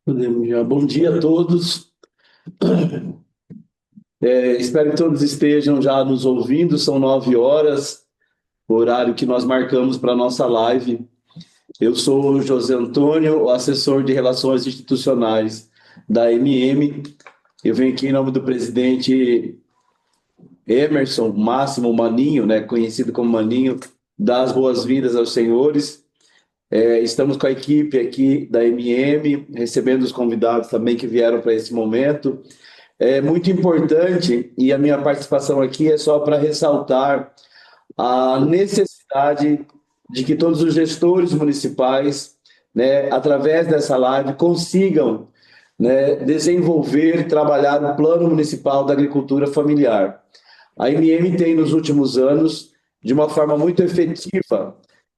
Podemos já. Bom dia a todos. Espero que todos estejam já nos ouvindo. São 9 horas, o horário que nós marcamos para a nossa live. Eu sou o José Antônio, o assessor de Relações Institucionais da MM. Eu venho aqui em nome do presidente Emerson Máximo Maninho, né, conhecido como Maninho, dar as boas-vindas aos senhores. Estamos com a equipe aqui da MM, recebendo os convidados também que vieram para esse momento. É muito importante, e a minha participação aqui é só para ressaltar a necessidade de que todos os gestores municipais, né, através dessa live, consigam, né, desenvolver, trabalhar o Plano Municipal da Agricultura Familiar. A MM tem, nos últimos anos, de uma forma muito efetiva,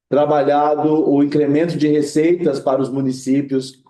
trabalhado o incremento de receitas para os municípios,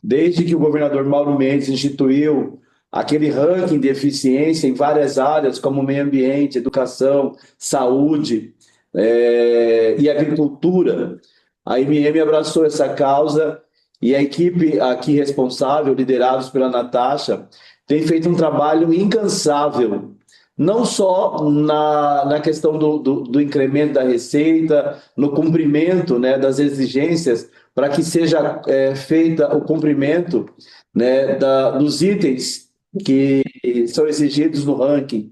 desde que o governador Mauro Mendes instituiu aquele ranking de eficiência em várias áreas, como meio ambiente, educação, saúde e agricultura. A MM abraçou essa causa e a equipe aqui responsável, liderados pela Natasha, tem feito um trabalho incansável, não só na questão do incremento da receita, no cumprimento, né, das exigências, para que seja feita o cumprimento, né, dos itens que são exigidos no ranking,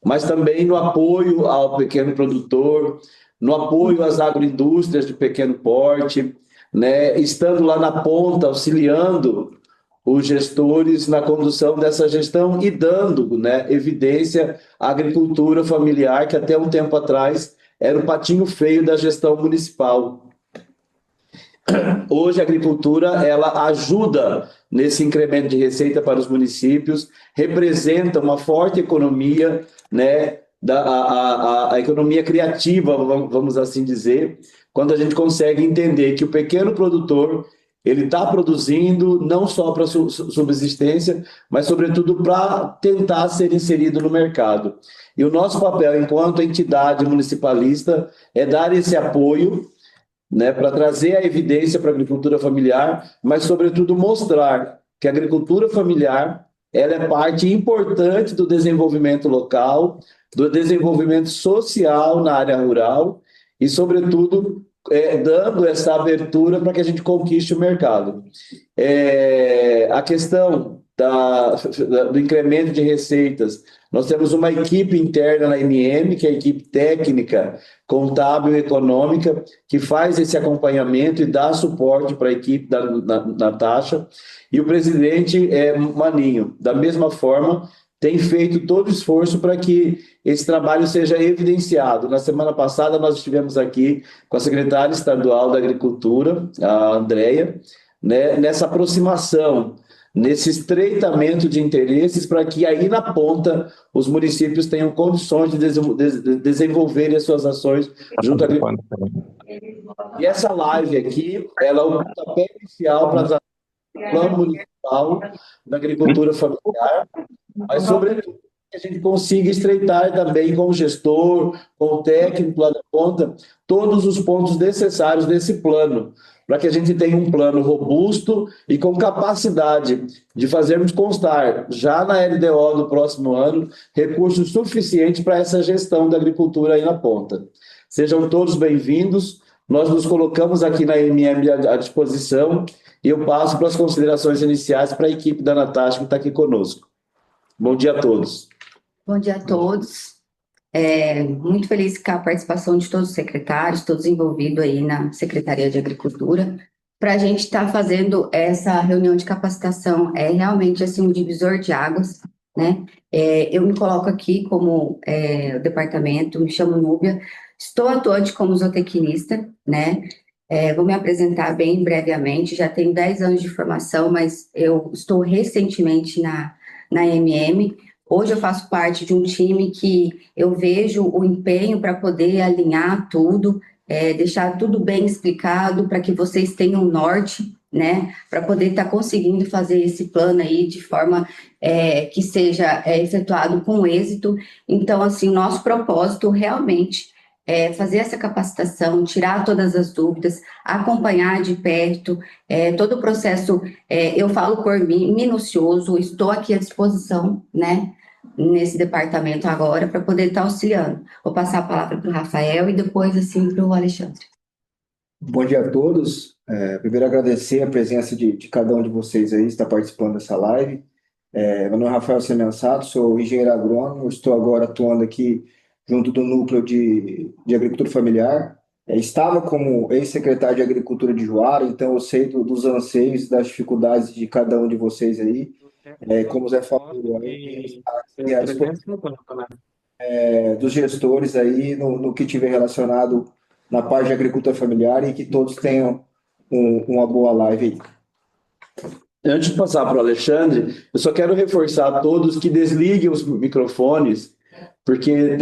mas também no apoio ao pequeno produtor, no apoio às agroindústrias de pequeno porte, né, estando lá na ponta, auxiliando os gestores na condução dessa gestão e dando, né, evidência à agricultura familiar, que até um tempo atrás era o patinho feio da gestão municipal. Hoje a agricultura ela ajuda nesse incremento de receita para os municípios, representa uma forte economia, né, a economia criativa, vamos assim dizer, quando a gente consegue entender que o pequeno produtor ele está produzindo não só para subsistência, mas sobretudo para tentar ser inserido no mercado. E o nosso papel enquanto entidade municipalista é dar esse apoio, né, para trazer a evidência para a agricultura familiar, mas, sobretudo, mostrar que a agricultura familiar ela é parte importante do desenvolvimento local, do desenvolvimento social na área rural e, sobretudo, dando essa abertura para que a gente conquiste o mercado. A questão do incremento de receitas, nós temos uma equipe interna na MM, que é a equipe técnica, contábil e econômica, que faz esse acompanhamento e dá suporte para a equipe da Natasha, e o presidente Maninho, da mesma forma, tem feito todo o esforço para que esse trabalho seja evidenciado. Na semana passada, nós estivemos aqui com a secretária estadual da Agricultura, a Andréia, né, nessa aproximação, nesse estreitamento de interesses, para que aí na ponta os municípios tenham condições de desenvolverem as suas ações junto à agricultura. E essa live aqui, ela é o pontapé inicial para o Plano Municipal da Agricultura Familiar, mas, sobretudo, que a gente consiga estreitar também com o gestor, com o técnico lá da ponta, todos os pontos necessários desse plano, para que a gente tenha um plano robusto e com capacidade de fazermos constar, já na LDO do próximo ano, recursos suficientes para essa gestão da agricultura aí na ponta. Sejam todos bem-vindos, nós nos colocamos aqui na MM à disposição e eu passo para as considerações iniciais para a equipe da Natasha que está aqui conosco. Bom dia a todos. Bom dia a todos. Muito feliz com a participação de todos os secretários, todos envolvidos aí na Secretaria de Agricultura, para a gente estar fazendo essa reunião de capacitação. É realmente assim, um divisor de águas, né? Eu me coloco aqui como o departamento, me chamo Núbia, estou atuante como zootecnista, né? Vou me apresentar bem brevemente, já tenho 10 anos de formação, mas eu estou recentemente na MM. Hoje eu faço parte de um time que eu vejo o empenho para poder alinhar tudo, deixar tudo bem explicado para que vocês tenham um norte, né, para poder estar conseguindo fazer esse plano aí de forma que seja efetuado com êxito. Então, assim, nosso propósito realmente fazer essa capacitação, tirar todas as dúvidas, acompanhar de perto todo o processo, eu falo por mim, minucioso, estou aqui à disposição, né, nesse departamento agora, para poder estar auxiliando. Vou passar a palavra para o Rafael e depois, assim, para o Alexandre. Bom dia a todos. Primeiro, agradecer a presença de cada um de vocês aí, que está participando dessa live. Meu nome é Rafael Semensato, sou engenheiro agrônomo, estou agora atuando aqui junto do núcleo de agricultura familiar. Estava como ex-secretário de Agricultura de Juara, então eu sei dos anseios, das dificuldades de cada um de vocês aí. Como o Zé falou, aí, a disposição dos gestores aí no que tiver relacionado na parte de agricultura familiar e que todos tenham uma boa live aí. Antes de passar para o Alexandre, eu só quero reforçar a todos que desliguem os microfones, porque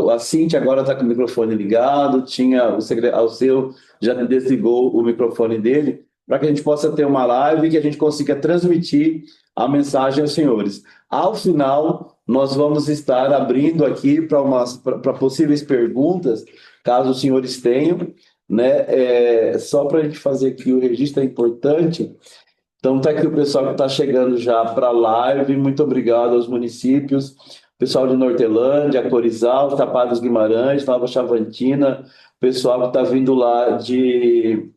a Cíntia agora está com o microfone ligado, o seu já desligou o microfone dele, para que a gente possa ter uma live e que a gente consiga transmitir a mensagem aos senhores. Ao final, nós vamos estar abrindo aqui para possíveis perguntas, caso os senhores tenham, né? Só para a gente fazer aqui o registro é importante. Então, está aqui o pessoal que está chegando já para a live. Muito obrigado aos municípios, pessoal de Nortelândia, Corizal, Tapados Guimarães, Nova Chavantina, pessoal que está vindo lá de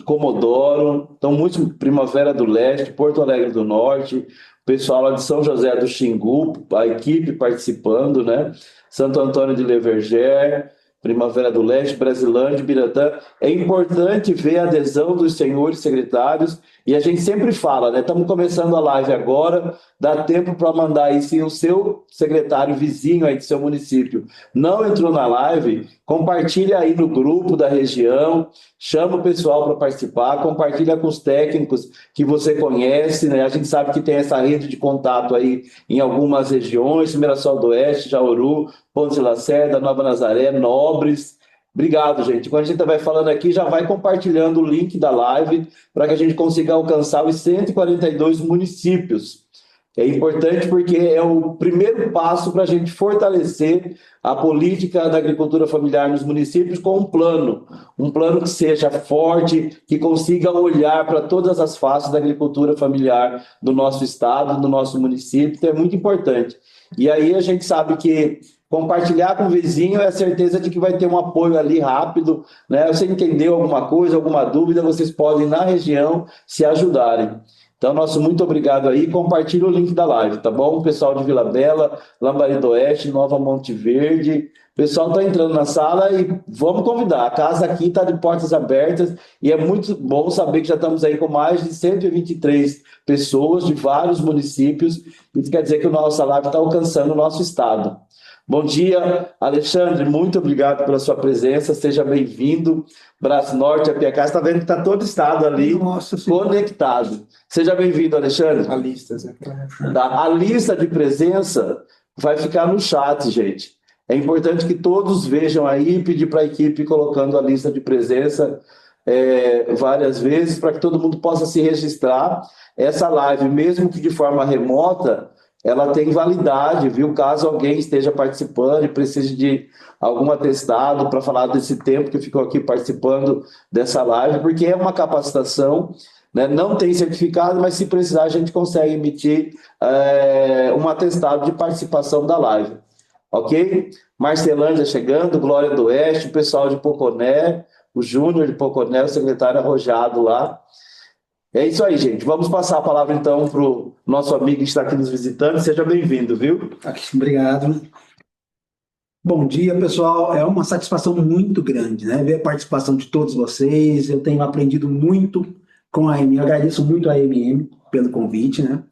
Comodoro, então, muito Primavera do Leste, Porto Alegre do Norte, pessoal lá de São José do Xingu, a equipe participando, né? Santo Antônio de Leverger, Primavera do Leste, Brasilândia, Biratã. É importante ver a adesão dos senhores secretários, e a gente sempre fala, né? Estamos começando a live agora, dá tempo para mandar aí, se o seu secretário vizinho aí do seu município não entrou na live, compartilha aí no grupo da região, chama o pessoal para participar, compartilha com os técnicos que você conhece, né? A gente sabe que tem essa rede de contato aí em algumas regiões, Mirassol do Oeste, Jauru, Ponte de Lacerda, Nova Nazaré, Nobres. Obrigado, gente. Quando a gente vai falando aqui, já vai compartilhando o link da live para que a gente consiga alcançar os 142 municípios. É importante porque é o primeiro passo para a gente fortalecer a política da agricultura familiar nos municípios com um plano que seja forte, que consiga olhar para todas as faces da agricultura familiar do nosso estado, do nosso município, então é muito importante. E aí a gente sabe que compartilhar com o vizinho é a certeza de que vai ter um apoio ali rápido, né? Você entendeu alguma coisa, alguma dúvida, vocês podem, na região, se ajudarem. Então, nosso muito obrigado aí. Compartilhe o link da live, tá bom? Pessoal de Vila Bela, Lambari do Oeste, Nova Monte Verde. O pessoal está entrando na sala e vamos convidar. A casa aqui está de portas abertas e é muito bom saber que já estamos aí com mais de 123 pessoas de vários municípios. Isso quer dizer que o nosso live está alcançando o nosso estado. Bom dia, Alexandre, muito obrigado pela sua presença, seja bem-vindo. Braço Norte, APK, está vendo que está todo o estado ali conectado. Seja bem-vindo, Alexandre. A lista, A lista de presença vai ficar no chat, gente. É importante que todos vejam aí, pedir para a equipe colocando a lista de presença várias vezes, para que todo mundo possa se registrar. Essa live, mesmo que de forma remota, ela tem validade, viu? Caso alguém esteja participando e precise de algum atestado para falar desse tempo que ficou aqui participando dessa live, porque é uma capacitação, né? Não tem certificado, mas se precisar a gente consegue emitir um atestado de participação da live, ok? Marcelândia chegando, Glória do Oeste, o pessoal de Poconé, o Júnior de Poconé, o secretário arrojado lá. É isso aí, gente. Vamos passar a palavra, então, para o nosso amigo que está aqui nos visitando. Seja bem-vindo, viu? Obrigado. Bom dia, pessoal. É uma satisfação muito grande, né? Ver a participação de todos vocês. Eu tenho aprendido muito com a AMM. Eu agradeço muito a AMM pelo convite, né?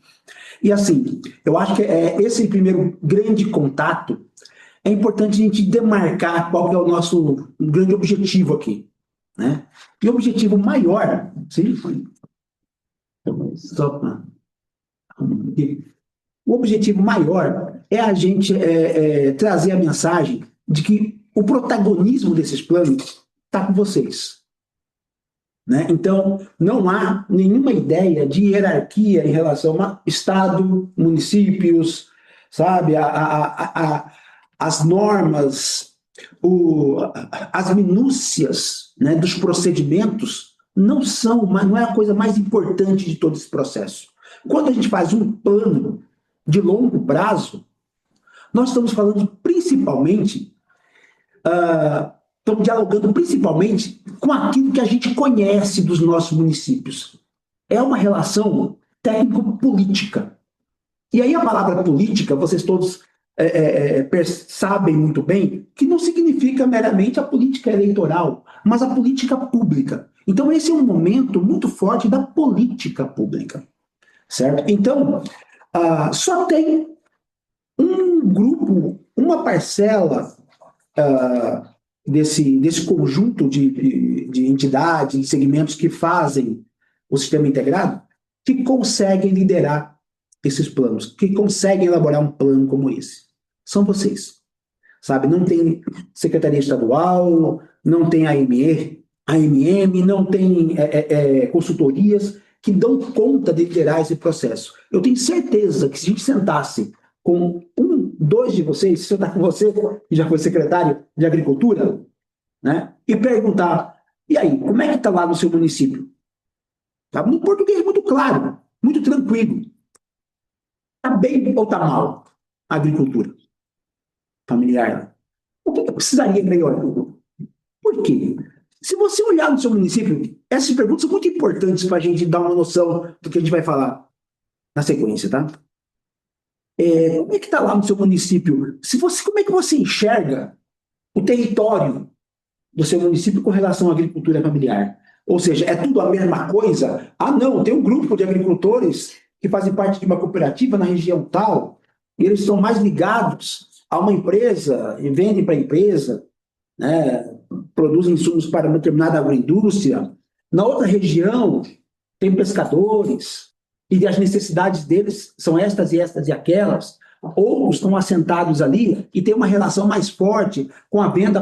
E, assim, eu acho que esse primeiro grande contato é importante a gente demarcar qual que é o nosso grande objetivo aqui, né? E o objetivo maior... Sim, foi... O objetivo maior é a gente trazer a mensagem de que o protagonismo desses planos está com vocês, né? Então, não há nenhuma ideia de hierarquia em relação a Estado, municípios, sabe? A as normas, as minúcias, né, dos procedimentos não é a coisa mais importante de todo esse processo. Quando a gente faz um plano de longo prazo, nós estamos falando principalmente, estamos dialogando principalmente com aquilo que a gente conhece dos nossos municípios. É uma relação técnico-política. E aí a palavra política, vocês todos sabem muito bem, que não significa meramente a política eleitoral, mas a política pública. Então esse é um momento muito forte da política pública, certo? Então, só tem um grupo, uma parcela desse conjunto de entidades, de segmentos que fazem o sistema integrado, que conseguem liderar esses planos, que conseguem elaborar um plano como esse. São vocês. Sabe, não tem Secretaria Estadual, não tem AMM, não tem consultorias que dão conta de liderar esse processo. Eu tenho certeza que se a gente sentasse com dois de vocês, se eu estar com você, que já foi secretário de Agricultura, né, e perguntar, e aí, como é que está lá no seu município? Tá? No português muito claro, muito tranquilo. Está bem ou está mal a agricultura familiar? O que eu precisaria melhorar? Por quê? Se você olhar no seu município, essas perguntas são muito importantes para a gente dar uma noção do que a gente vai falar na sequência, tá? Como é que está lá no seu município? Como é que você enxerga o território do seu município com relação à agricultura familiar? Ou seja, é tudo a mesma coisa? Ah, não, tem um grupo de agricultores que fazem parte de uma cooperativa na região tal, e eles estão mais ligados a uma empresa, e vendem para a empresa, né, produzem insumos para uma determinada agroindústria. Na outra região, tem pescadores, e as necessidades deles são estas e estas e aquelas. Outros estão assentados ali e tem uma relação mais forte com a venda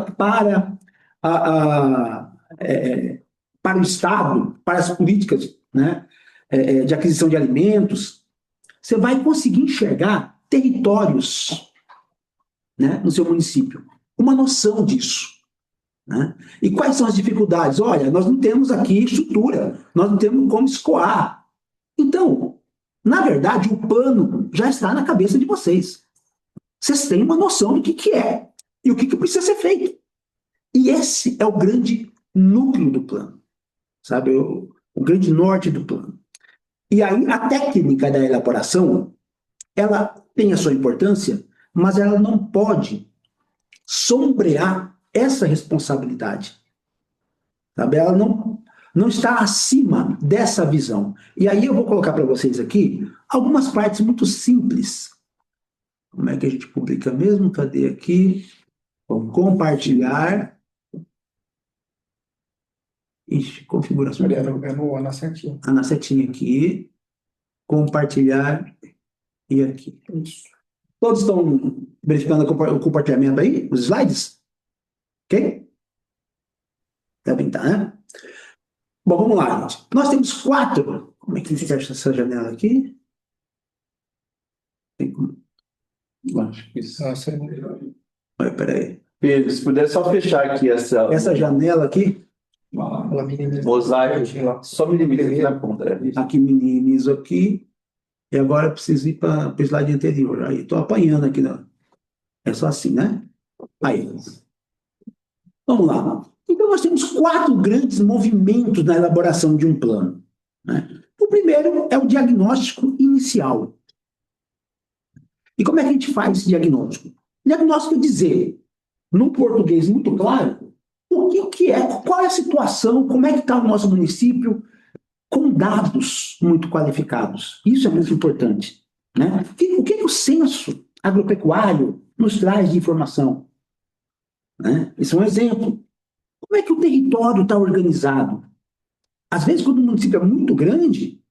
para o Estado, para as políticas, né, de aquisição de alimentos. Você vai conseguir enxergar territórios, né, no seu município, uma noção disso, né? E quais são as dificuldades? Olha, nós não temos aqui estrutura, nós não temos como escoar. Então, na verdade, o plano já está na cabeça de vocês. Vocês têm uma noção do que é e o que precisa ser feito. E esse é o grande núcleo do plano, sabe? O grande norte do plano. E aí, a técnica da elaboração, ela tem a sua importância, mas ela não pode sombrear essa responsabilidade. Sabe? Ela não está acima dessa visão. E aí eu vou colocar para vocês aqui algumas partes muito simples. Como é que a gente publica mesmo? Cadê aqui? Vamos compartilhar. Ixi, configuração. Na setinha. Na setinha aqui. Compartilhar e aqui. Isso. Todos estão verificando o compartilhamento aí? Os slides? Ok? Devem estar, né? Bom, vamos lá, gente. Nós temos 4. Como é que fica essa janela aqui? Tem como... Acho que isso. Olha, peraí. Pedro, se puder só fechar aqui Essa janela aqui. Mosaico. Só minimiza aqui na ponta. Aqui minimizo aqui. E agora eu preciso ir para o slide anterior. Aí, estou apanhando aqui. É só assim, né? Aí. Vamos lá. Então, nós temos 4 grandes movimentos na elaboração de um plano, né? O primeiro é o diagnóstico inicial. E como é que a gente faz esse diagnóstico? Diagnóstico é dizer, num português muito claro, o que é, qual é a situação, como é que está o nosso município, com dados muito qualificados. Isso é muito importante, né? O que o censo agropecuário nos traz de informação, né? Isso é um exemplo. Como é que o território está organizado? Às vezes, quando o município é muito grande,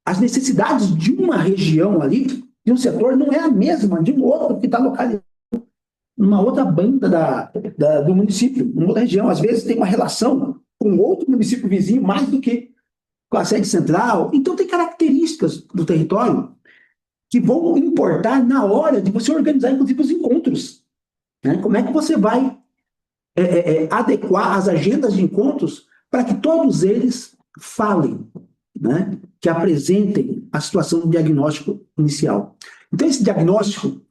as necessidades de uma região ali, de um setor, não é a mesma de um outro que está localizado numa outra banda do município, numa outra região. Às vezes tem uma relação com outro município vizinho mais do que com a sede central. Então, tem características do território que vão importar na hora de você organizar, inclusive, os encontros. Né? Como é que você vai adequar as agendas de encontros para que todos eles falem, né? Que apresentem a situação do diagnóstico inicial. Então, esse diagnóstico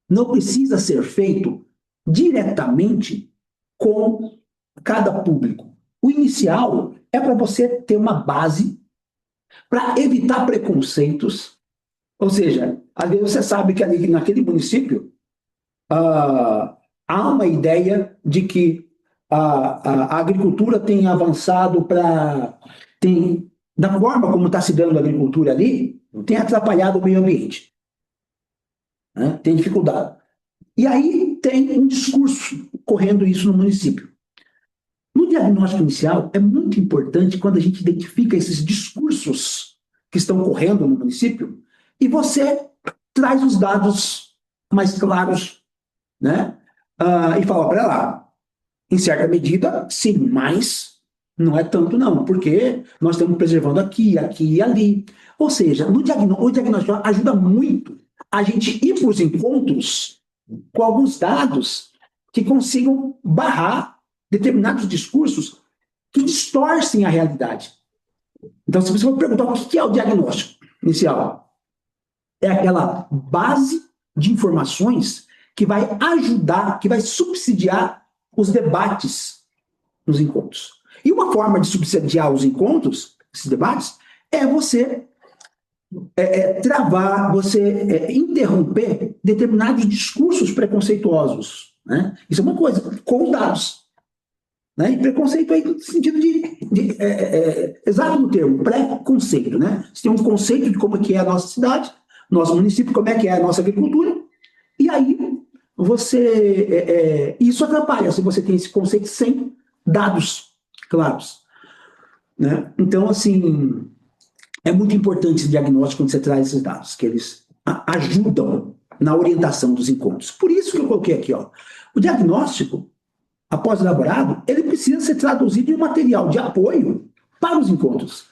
não precisa ser feito diretamente com cada público. O inicial é para você ter uma base para evitar preconceitos, ou seja, às vezes você sabe que ali naquele município há uma ideia de que a agricultura tem avançado da forma como está se dando a agricultura ali, tem atrapalhado o meio ambiente. Né? Tem dificuldade. E aí tem um discurso correndo isso no município. No diagnóstico inicial, é muito importante quando a gente identifica esses discursos que estão correndo no município e você traz os dados mais claros, né? E fala, para lá, em certa medida, sim, mas não é tanto não, porque nós estamos preservando aqui e ali. Ou seja, o diagnóstico ajuda muito a gente ir para os encontros com alguns dados que consigam barrar determinados discursos que distorcem a realidade. Então, se você for perguntar o que é o diagnóstico inicial, é aquela base de informações que vai ajudar, que vai subsidiar os debates nos encontros. E uma forma de subsidiar os encontros, esses debates, é você travar, você interromper determinados discursos preconceituosos. Né? Isso é uma coisa, com dados. Né? E preconceito aí no sentido exato no termo, preconceito. Né? Você tem um conceito de como é que é a nossa cidade, nosso município, como é que é a nossa agricultura, e aí isso atrapalha se você tem esse conceito sem dados claros. Né? Então, assim, é muito importante esse diagnóstico quando você traz esses dados, que eles ajudam na orientação dos encontros. Por isso que eu coloquei aqui, ó, o diagnóstico, após elaborado, ele precisa ser traduzido em um material de apoio para os encontros.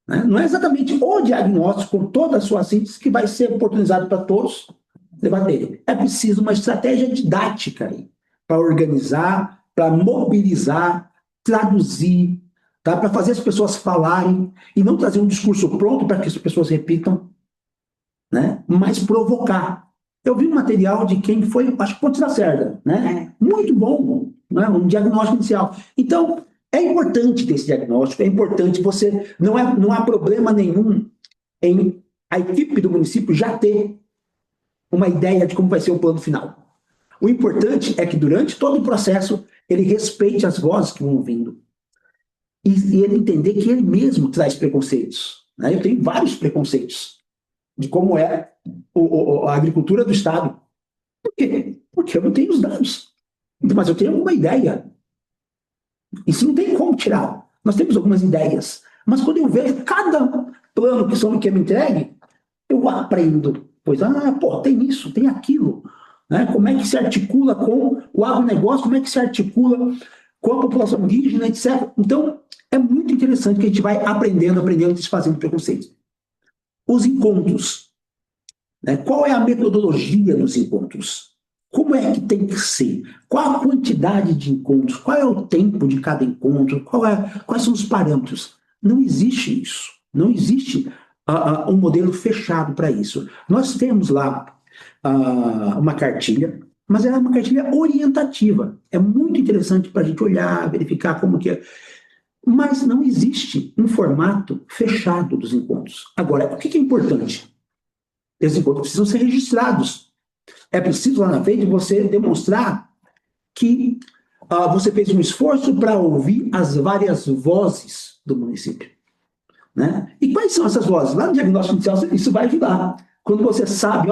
Né? Não é exatamente o diagnóstico com toda a sua síntese que vai ser oportunizado para todos debaterem. É preciso uma estratégia didática para organizar, para mobilizar, traduzir, tá? Para fazer as pessoas falarem e não trazer um discurso pronto para que as pessoas repitam, né? Mas provocar. Eu vi um material de quem foi, acho que Pontes da Cerda, né? Muito bom, né? Um diagnóstico inicial. Então, é importante ter esse diagnóstico, é importante você... Não há problema nenhum em a equipe do município já ter uma ideia de como vai ser o plano final. O importante é que durante todo o processo ele respeite as vozes que vão vindo e ele entender que ele mesmo traz preconceitos. Né? Eu tenho vários preconceitos de como é a agricultura do Estado. Por quê? Porque eu não tenho os dados. Mas eu tenho alguma ideia. Isso não tem como tirar. Nós temos algumas ideias. Mas quando eu vejo cada plano que me entregue, eu aprendo. Pois, tem isso, tem aquilo. Né? Como é que se articula com o agronegócio, como é que se articula com a população indígena, etc. Então, é muito interessante que a gente vai aprendendo, desfazendo preconceitos. Os encontros. Né? Qual é a metodologia dos encontros? Como é que tem que ser? Qual a quantidade de encontros? Qual é o tempo de cada encontro? Quais são os parâmetros? Não existe isso. Não existe um modelo fechado para isso. Nós temos lá uma cartilha, mas ela é uma cartilha orientativa. É muito interessante para a gente olhar, verificar como que é. Mas não existe um formato fechado dos encontros. Agora, o que é importante? Esses encontros precisam ser registrados. É preciso, lá na frente, você demonstrar que você fez um esforço para ouvir as várias vozes do município. Né? E quais são essas vozes? Lá no diagnóstico inicial, isso vai ajudar. Quando você sabe,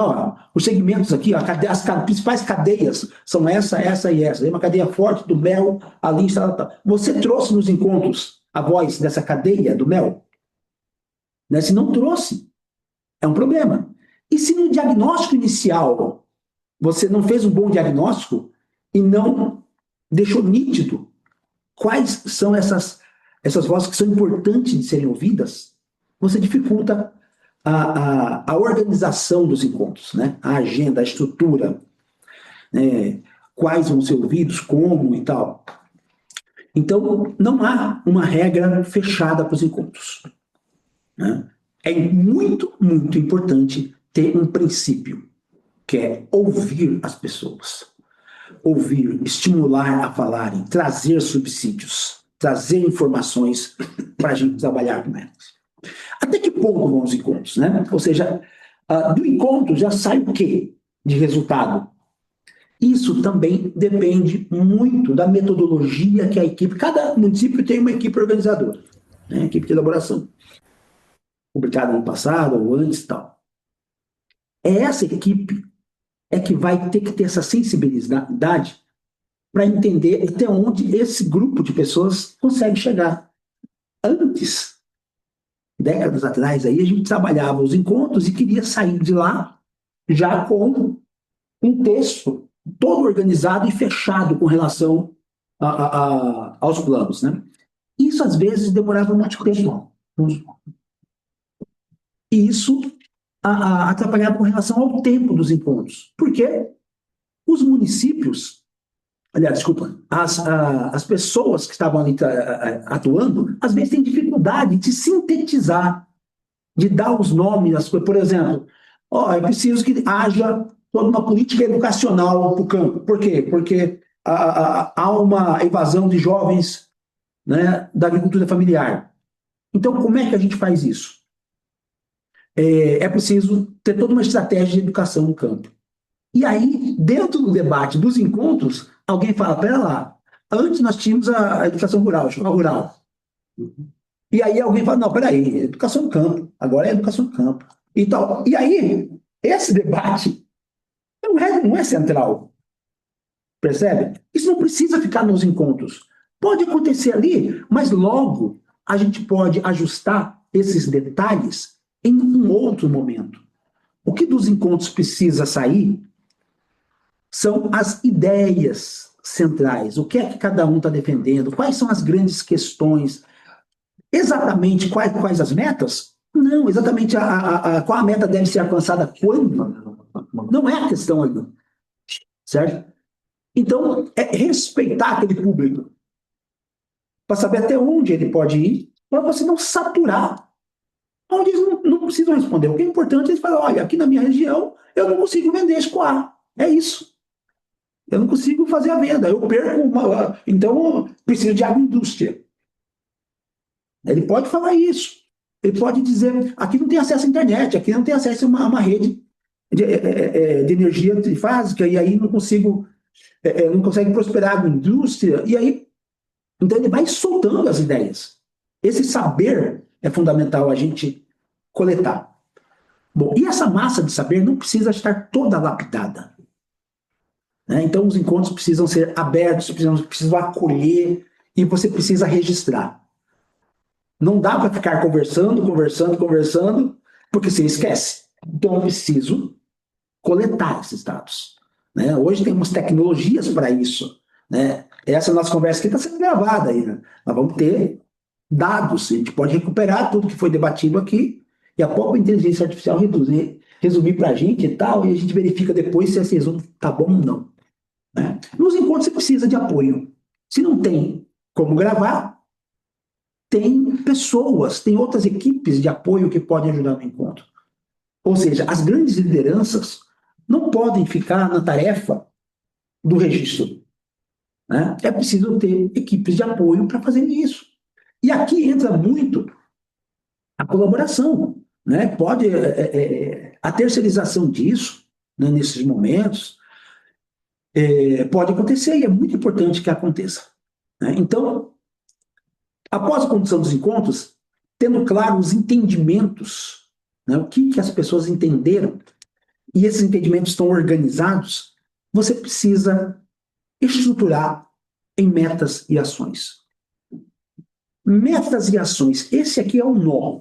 os segmentos aqui, as principais cadeias são essa e essa. Tem uma cadeia forte do mel, ali está. Você trouxe nos encontros a voz dessa cadeia do mel? Né? Se não trouxe, é um problema. E se no diagnóstico inicial você não fez um bom diagnóstico e não deixou nítido quais são essas vozes que são importantes de serem ouvidas, você dificulta a organização dos encontros, né? A agenda, a estrutura, né? Quais vão ser ouvidos, como e tal. Então, não há uma regra fechada para os encontros, né? É muito, muito importante ter um princípio, que é ouvir as pessoas. Ouvir, estimular a falarem, trazer subsídios, trazer informações para a gente trabalhar com elas. Até que ponto vão os encontros, né? Ou seja, do encontro já sai o quê de resultado? Isso também depende muito da metodologia que a equipe, cada município tem uma equipe organizadora, né? Equipe de elaboração, publicada no passado ou antes e tal. Essa equipe é que vai ter que ter essa sensibilidade para entender até onde esse grupo de pessoas consegue chegar. Antes, décadas atrás, aí, a gente trabalhava os encontros e queria sair de lá já com um texto todo organizado e fechado com relação aos planos, né? Isso, às vezes, demorava muito tempo. E isso atrapalhava com relação ao tempo dos encontros. Porque os municípios, aliás, desculpa, as pessoas que estavam ali atuando, às vezes têm dificuldade de sintetizar, de dar os nomes das coisas. Por exemplo, é preciso que haja toda uma política educacional para o campo. Por quê? Porque há uma evasão de jovens, né, da agricultura familiar. Então, como é que a gente faz isso? É preciso ter toda uma estratégia de educação no campo. E aí, dentro do debate dos encontros, alguém fala, pera lá, antes nós tínhamos a educação rural, a escola rural. E aí alguém fala, não, peraí, educação no campo, agora é educação no campo. E tal. E aí, esse debate não é central. Percebe? Isso não precisa ficar nos encontros. Pode acontecer ali, mas logo a gente pode ajustar esses detalhes em um outro momento. O que dos encontros precisa sair são as ideias centrais. O que é que cada um está defendendo? Quais são as grandes questões? Exatamente quais as metas? Não, exatamente qual a meta deve ser alcançada quando? Não é a questão ali. Certo? Então, é respeitar aquele público. Para saber até onde ele pode ir, para você não saturar. Onde eles não precisam responder. O que é importante é eles falarem, olha, aqui na minha região, eu não consigo vender escoar. É isso. Eu não consigo fazer a venda. Eu perco então, preciso de agroindústria. Ele pode falar isso. Ele pode dizer, aqui não tem acesso à internet, aqui não tem acesso a uma rede de energia trifásica, e aí não consegue prosperar a agroindústria, e aí, então ele vai soltando as ideias. Esse saber é fundamental a gente coletar. Bom, e essa massa de saber não precisa estar toda lapidada, né? Então os encontros precisam ser abertos, precisam acolher, e você precisa registrar. Não dá para ficar conversando, porque você esquece. Então eu preciso coletar esses dados, né? Hoje temos tecnologias para isso, né? Essa nossa conversa aqui está sendo gravada aí, né? Nós vamos ter dados, a gente pode recuperar tudo que foi debatido aqui e a própria inteligência artificial resumir para a gente e tal, e a gente verifica depois se esse resumo está bom ou não, né? Nos encontros você precisa de apoio. Se não tem como gravar, tem pessoas, tem outras equipes de apoio que podem ajudar no encontro. Ou seja, as grandes lideranças não podem ficar na tarefa do registro, né? É preciso ter equipes de apoio para fazer isso. E aqui entra muito a colaboração, né? Pode a terceirização disso, né, nesses momentos, pode acontecer e é muito importante que aconteça, né? Então, após a condução dos encontros, tendo claro os entendimentos, né, o que as pessoas entenderam, e esses entendimentos estão organizados, você precisa estruturar em metas e ações. Metas e ações, esse aqui é o nó.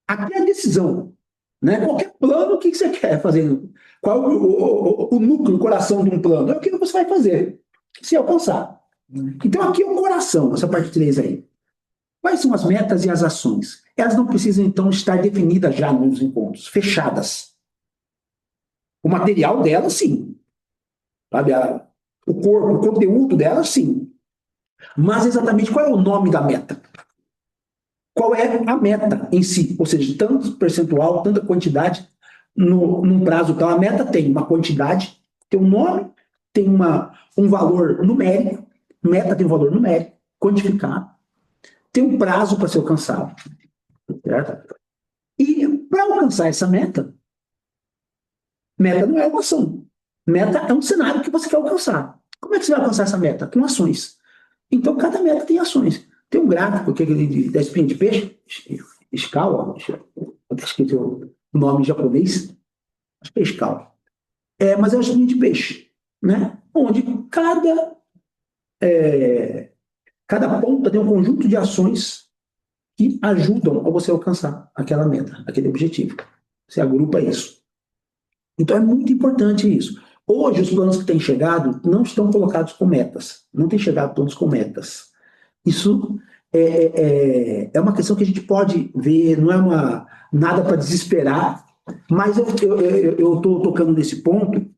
Aqui é a decisão, né? Qualquer plano, o que você quer fazer? Qual o núcleo, o coração de um plano? É o que você vai fazer, se alcançar. Então aqui é o coração, essa parte 3 aí. Quais são as metas e as ações? elas não precisam, então, estar definidas já nos encontros, fechadas. O material delas, sim. Sabe? O corpo, o conteúdo delas, sim. Mas exatamente qual é o nome da meta? Qual é a meta em si? Ou seja, tanto percentual, tanta quantidade num prazo tal. A meta tem uma quantidade, tem um nome, tem um valor numérico, meta tem um valor numérico, quantificado, tem um prazo para ser alcançado. Certo? E para alcançar essa meta não é uma ação. Meta é um cenário que você quer alcançar. Como é que você vai alcançar essa meta? Com ações. Então, cada meta tem ações. Tem um gráfico que é da espinha de peixe, escala, esqueci o nome em japonês, acho que é escala. Mas é uma espinha de peixe, né? Onde cada ponta tem um conjunto de ações que ajudam a você alcançar aquela meta, aquele objetivo. Você agrupa isso. Então é muito importante isso. Hoje, os planos que têm chegado não estão colocados com metas. Não têm chegado todos com metas. Isso é uma questão que a gente pode ver, não é nada para desesperar, mas eu estou tocando nesse ponto,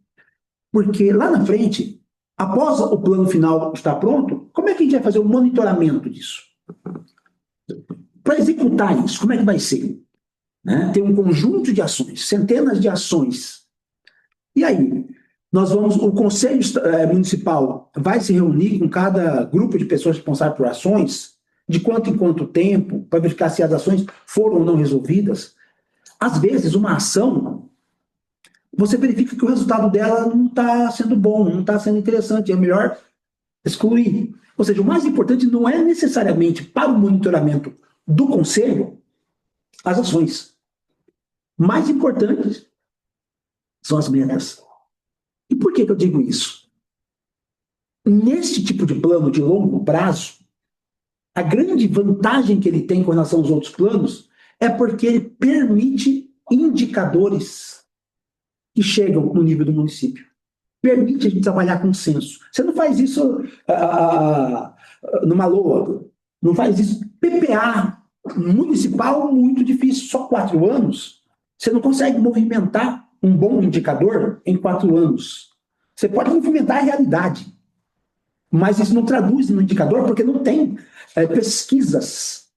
porque lá na frente, após o plano final estar pronto, como é que a gente vai fazer o monitoramento disso? Para executar isso, como é que vai ser? Né? Tem um conjunto de ações, centenas de ações. E aí, o Conselho Municipal vai se reunir com cada grupo de pessoas responsáveis por ações, de quanto em quanto tempo, para verificar se as ações foram ou não resolvidas. Às vezes, uma ação, você verifica que o resultado dela não está sendo bom, não está sendo interessante, é melhor excluir. Ou seja, o mais importante não é necessariamente para o monitoramento do Conselho as ações. Mais importantes são as metas. E por que eu digo isso? Nesse tipo de plano de longo prazo, a grande vantagem que ele tem com relação aos outros planos é porque ele permite indicadores que chegam no nível do município. Permite a gente trabalhar com censo. Você não faz isso numa LOA, não faz isso. PPA municipal, muito difícil, só 4 anos. Você não consegue movimentar um bom indicador em 4 anos. Você pode movimentar a realidade, mas isso não traduz no indicador porque não tem pesquisas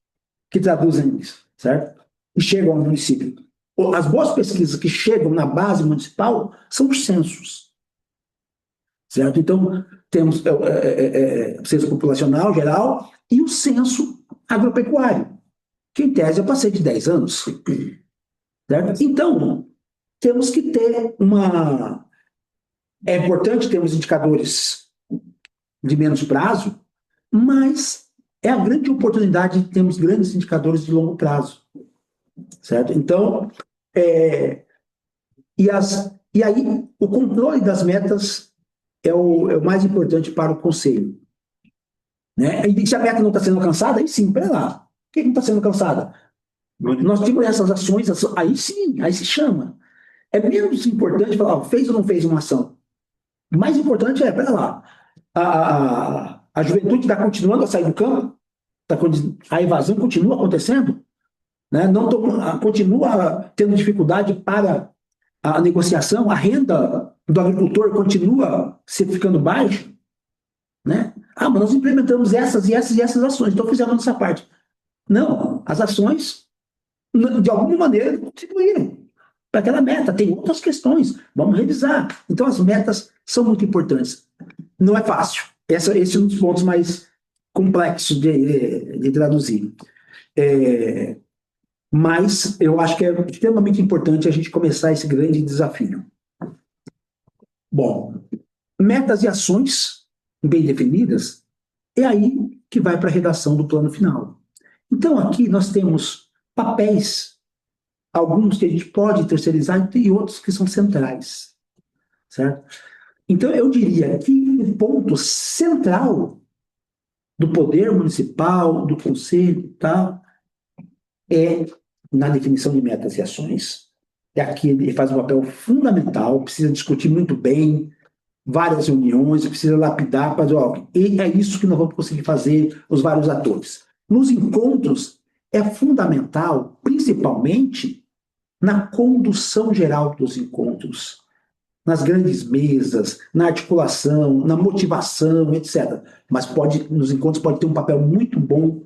que traduzem isso, certo? E chegam ao município. As boas pesquisas que chegam na base municipal são os censos, certo? Então, temos o censo populacional geral e o censo agropecuário, que em tese eu passei de 10 anos, certo? Então, temos que ter é importante termos indicadores de menos prazo, mas é a grande oportunidade de termos grandes indicadores de longo prazo, certo? Então, e aí o controle das metas é o mais importante para o Conselho, né? E se a meta não está sendo alcançada, aí sim, pera lá, por que não está sendo alcançada? Nós temos essas ações, aí sim, aí se chama. É menos importante falar, fez ou não fez uma ação. O mais importante pera lá, a juventude está continuando a sair do campo, a evasão continua acontecendo, né? Continua tendo dificuldade para a negociação, a renda do agricultor continua ficando baixa, né? Mas nós implementamos essas e essas e essas ações, então fizemos nossa parte. Não, as ações, de alguma maneira, contribuíram para aquela meta. Tem outras questões, vamos revisar. Então, as metas são muito importantes. Não é fácil. Esse é um dos pontos mais complexos de traduzir. Mas eu acho que é extremamente importante a gente começar esse grande desafio. Bom, metas e ações bem definidas, é aí que vai para a redação do plano final. Então, aqui nós temos papéis, alguns que a gente pode terceirizar e outros que são centrais, certo? Então, eu diria que o ponto central do poder municipal, do conselho e tal, na definição de metas e ações. Aqui ele faz um papel fundamental, precisa discutir muito bem, várias reuniões, precisa lapidar para dizer, e é isso que nós vamos conseguir fazer, os vários atores. Nos encontros, é fundamental, principalmente na condução geral dos encontros, nas grandes mesas, na articulação, na motivação, etc. Mas nos encontros pode ter um papel muito bom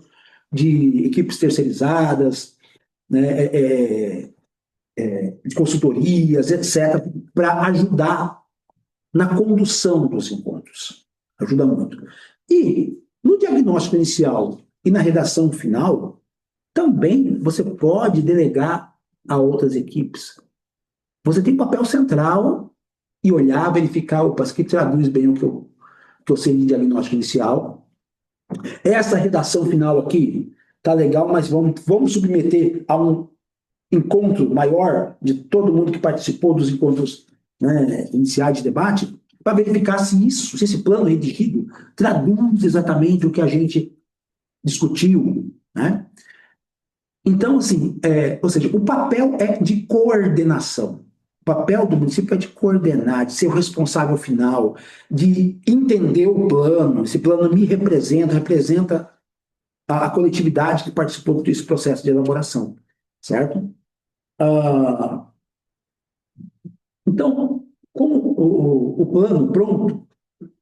de equipes terceirizadas, né, de consultorias, etc., para ajudar na condução dos encontros. Ajuda muito. E no diagnóstico inicial e na redação final, também você pode delegar a outras equipes. Você tem papel central e olhar, verificar, opa, isso aqui traduz bem o que eu sei de diagnóstico inicial. Essa redação final aqui tá legal, mas vamos submeter a um encontro maior de todo mundo que participou dos encontros, né, iniciais de debate, para verificar se esse plano redigido traduz exatamente o que a gente discutiu, né? Então, assim, ou seja, o papel é de coordenação. O papel do município é de coordenar, de ser o responsável final, de entender o plano. Esse plano me representa a coletividade que participou desse processo de elaboração, certo? Então, com o plano pronto,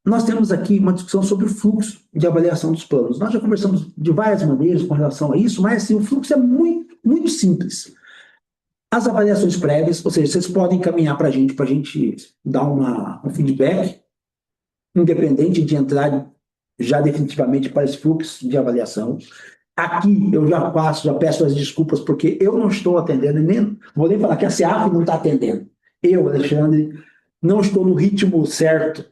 nós temos aqui uma discussão sobre o fluxo de avaliação dos planos. Nós já conversamos de várias maneiras com relação a isso, mas assim, o fluxo é muito, muito simples. As avaliações prévias, ou seja, vocês podem encaminhar para a gente dar um feedback, independente de entrar já definitivamente para esse fluxo de avaliação. Aqui eu já peço as desculpas, porque eu não estou atendendo, vou nem falar que a CEAF não está atendendo. Eu, Alexandre, não estou no ritmo certo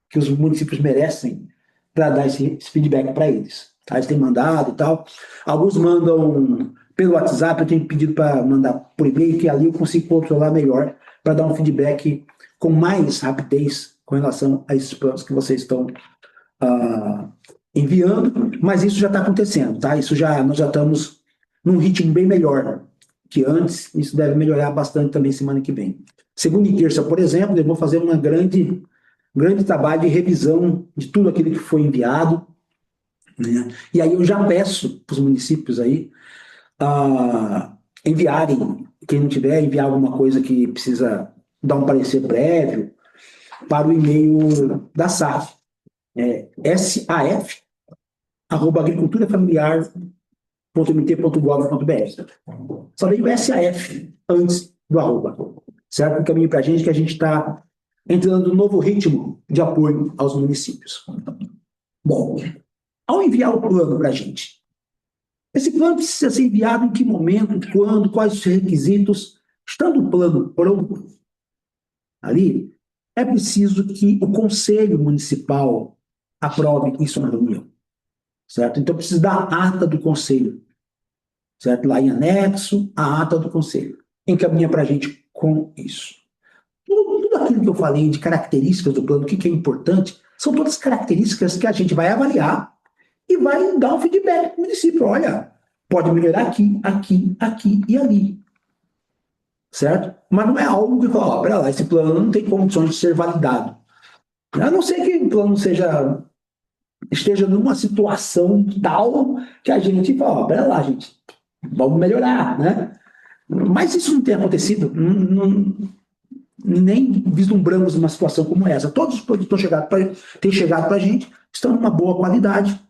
que os municípios merecem para dar esse feedback para eles. Tá? Eles têm mandado e tal. Alguns mandam pelo WhatsApp, eu tenho pedido para mandar por e-mail, que ali eu consigo controlar melhor, para dar um feedback com mais rapidez com relação a esses planos que vocês estão enviando, mas isso já está acontecendo, tá? Nós já estamos num ritmo bem melhor que antes, isso deve melhorar bastante também semana que vem. Segunda e terça, por exemplo, eu vou fazer um grande trabalho de revisão de tudo aquilo que foi enviado, né? E aí eu já peço para os municípios aí enviarem, quem não tiver, enviar alguma coisa que precisa dar um parecer prévio para o e-mail da SAF, saf@agriculturafamiliar.mt.gov.br. Só veio o SAF antes do arroba, certo? Um caminho para a gente que a gente está entrando num novo ritmo de apoio aos municípios. Bom, ao enviar o plano para a gente, esse plano precisa ser enviado em que momento, quando, quais os requisitos. Estando o plano pronto ali, é preciso que o Conselho Municipal aprove isso na reunião, certo? Então, precisa da ata do Conselho, certo? Lá em anexo, a ata do Conselho. Encaminha para a gente com isso. Tudo aquilo que eu falei de características do plano, o que é importante, são todas características que a gente vai avaliar e vai dar um feedback para o município. Olha, pode melhorar aqui, aqui, aqui e ali. Certo? Mas não é algo que fala, pera lá, esse plano não tem condições de ser validado. A não ser que o plano esteja numa situação tal que a gente fala, pera lá, gente, vamos melhorar, né? Mas isso não tem acontecido, nem vislumbramos uma situação como essa. Todos os produtos têm chegado para a gente, estão numa boa qualidade,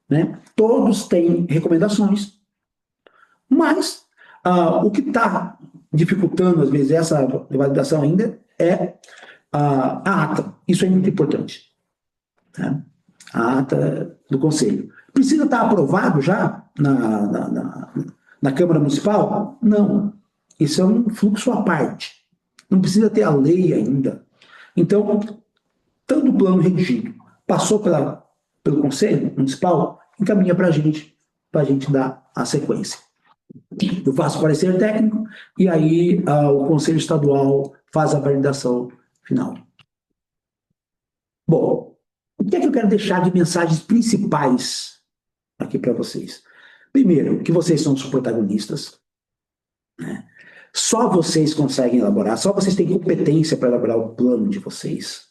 né? Todos têm recomendações, mas o que está dificultando, às vezes, essa validação ainda é a ata. Isso é muito importante, né? A ata do Conselho. Precisa estar aprovado já na Câmara Municipal? Não. Isso é um fluxo à parte. Não precisa ter a lei ainda. Então, tanto o plano redigido passou pelo Conselho Municipal, encaminha para a gente dar a sequência. Eu faço parecer técnico e aí o Conselho Estadual faz a validação final. Bom, o que é que eu quero deixar de mensagens principais aqui para vocês? Primeiro, que vocês são os protagonistas, né? Só vocês conseguem elaborar, só vocês têm competência para elaborar o plano de vocês.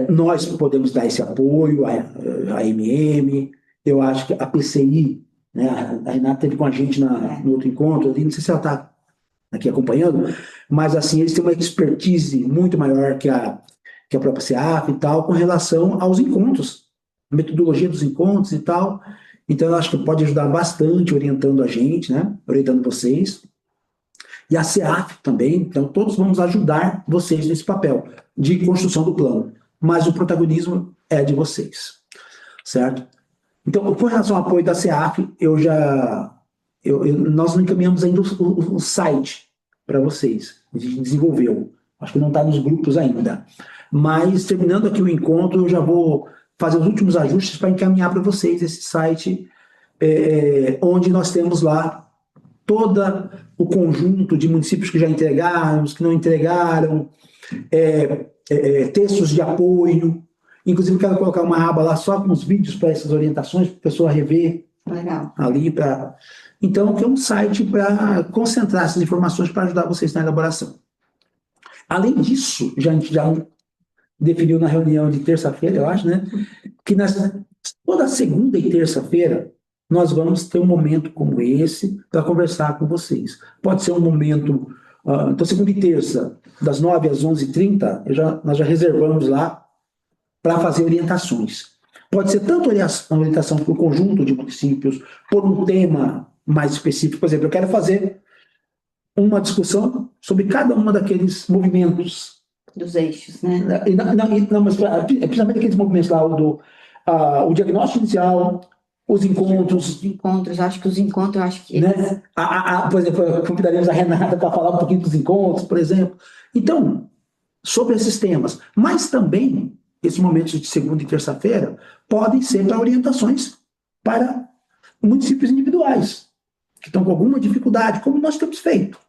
Nós podemos dar esse apoio, a MM, eu acho que a PCI, né? A Renata esteve com a gente no outro encontro ali, não sei se ela está aqui acompanhando, mas assim, eles têm uma expertise muito maior que a própria CEAF e tal, com relação aos encontros, metodologia dos encontros e tal. Então, eu acho que pode ajudar bastante orientando a gente, né? Orientando vocês. E a CEAF também, então todos vamos ajudar vocês nesse papel de construção do plano, mas o protagonismo é de vocês, certo? Então, com relação ao apoio da CEAF, nós não encaminhamos ainda o site para vocês, a gente desenvolveu, acho que não está nos grupos ainda, mas terminando aqui o encontro, eu já vou fazer os últimos ajustes para encaminhar para vocês esse site, onde nós temos lá todo o conjunto de municípios que já entregaram, os que não entregaram, textos de apoio. Inclusive, quero colocar uma aba lá só com os vídeos para essas orientações, para a pessoa rever. Legal. Ali. Então, que é um site para concentrar essas informações para ajudar vocês na elaboração. Além disso, a gente já definiu na reunião de terça-feira, eu acho, né? Que toda segunda e terça-feira, nós vamos ter um momento como esse para conversar com vocês. Pode ser um momento, então segunda e terça, das 9 às 11h30, nós já reservamos lá para fazer orientações. Pode ser tanto orientação para o conjunto de municípios, por um tema mais específico. Por exemplo, eu quero fazer uma discussão sobre cada uma daqueles movimentos. Dos eixos, né? Não, mas principalmente aqueles movimentos lá, o diagnóstico inicial, os encontros. Acho que os encontros, acho que... Né? Por exemplo, convidaríamos a Renata para falar um pouquinho dos encontros, por exemplo. Então, sobre esses temas. Mas também, esses momentos de segunda e terça-feira podem ser para orientações para municípios individuais, que estão com alguma dificuldade, como nós temos feito.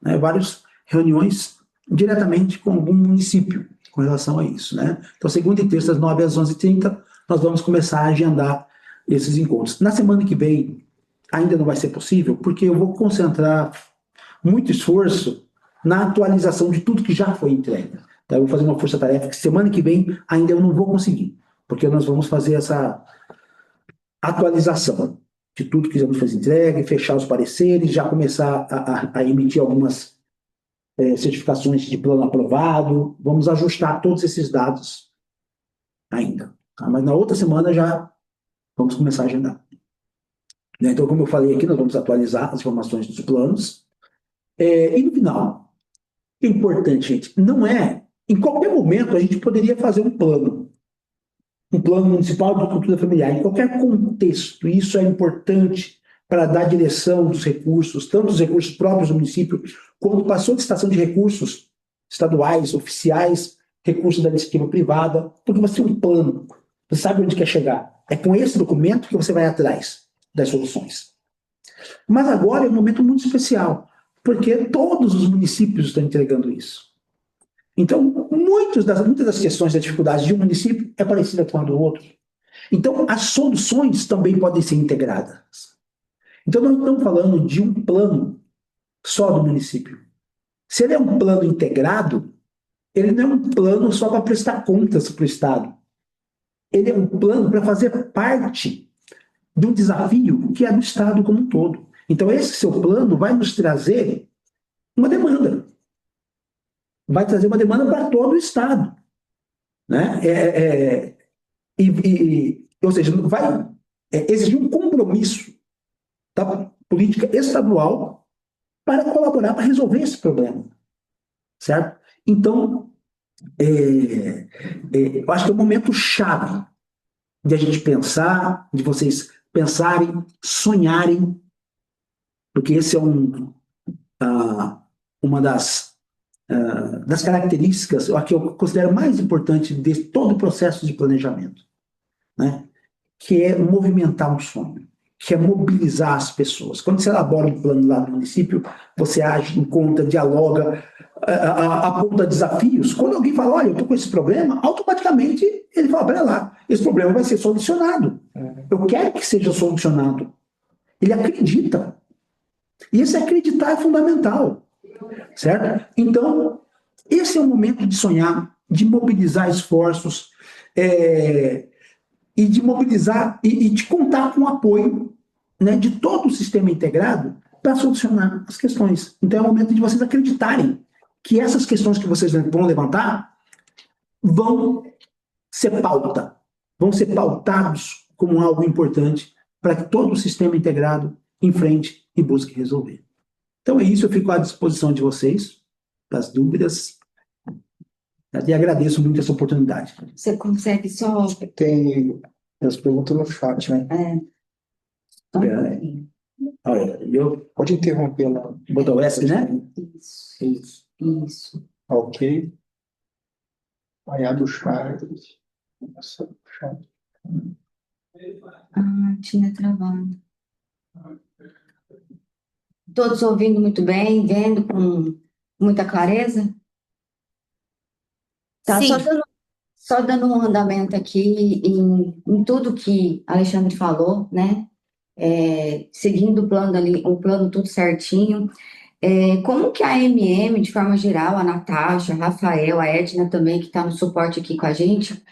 Né? Várias reuniões diretamente com algum município com relação a isso. Né? Então, segunda e terça, das 9 às 11h30, nós vamos começar a agendar esses encontros. Na semana que vem, ainda não vai ser possível, porque eu vou concentrar muito esforço na atualização de tudo que já foi entregue. Então, eu vou fazer uma força-tarefa que semana que vem ainda eu não vou conseguir, porque nós vamos fazer essa atualização de tudo que já foi entregue, fechar os pareceres, já começar a emitir algumas certificações de plano aprovado, vamos ajustar todos esses dados ainda. Tá? Mas na outra semana já vamos começar a agendar. Então, como eu falei aqui, nós vamos atualizar as informações dos planos. E no final, o que é importante, gente, não é... Em qualquer momento, a gente poderia fazer um plano municipal de agricultura familiar, em qualquer contexto. Isso é importante para dar direção dos recursos, tanto os recursos próprios do município, quanto para a solicitação de recursos estaduais, oficiais, recursos da iniciativa privada, porque você tem um plano, você sabe onde quer chegar. É com esse documento que você vai atrás das soluções. Mas agora é um momento muito especial, porque todos os municípios estão entregando isso. Então, muitas das questões da dificuldade de um município é parecida com a do outro. Então, as soluções também podem ser integradas. Então, nós não estamos falando de um plano só do município. Se ele é um plano integrado, ele não é um plano só para prestar contas para o Estado. Ele é um plano para fazer parte de um desafio que é do Estado como um todo. Então, esse seu plano vai nos trazer uma demanda. Vai trazer uma demanda para todo o Estado. Né? Ou seja, vai exigir um compromisso da política estadual para colaborar para resolver esse problema. Certo? Então, eu acho que é um momento chave de a gente pensar, de vocês pensarem, sonharem, porque esse é uma das características que eu considero mais importante de todo o processo de planejamento, né? Que é movimentar um sonho, que é mobilizar as pessoas. Quando você elabora um plano lá no município, você age, encontra, dialoga, aponta desafios. Quando alguém fala, olha, eu estou com esse problema, automaticamente ele fala, pera lá, esse problema vai ser solucionado. Eu quero que seja solucionado. Ele acredita. E esse acreditar é fundamental. Certo? Então, esse é o momento de sonhar, de mobilizar esforços, e de mobilizar e de contar com o apoio né, de todo o sistema integrado para solucionar as questões. Então, é o momento de vocês acreditarem que essas questões que vocês vão levantar vão ser pauta, vão ser pautados como algo importante para que todo o sistema integrado enfrente e busque resolver. Então é isso, eu fico à disposição de vocês, das dúvidas, e agradeço muito essa oportunidade. Você consegue só... Tem as perguntas no chat, né? Só um É. pouquinho. Olha, eu Pode interromper lá. botou S, né? Isso, Isso. isso. Ok. Aí abre o chat. Nossa, o chat. Tinha travado. Todos ouvindo muito bem, vendo com muita clareza? Tá, Sim. só dando um andamento aqui em tudo que Alexandre falou, né? Seguindo o plano ali, o plano tudo certinho. Como que a AMM, de forma geral, a Natasha, a Rafael, a Edna também, que está no suporte aqui com a gente,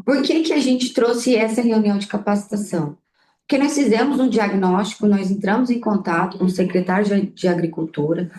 por que a gente trouxe essa reunião de capacitação? Porque nós fizemos um diagnóstico, nós entramos em contato com o secretário de Agricultura,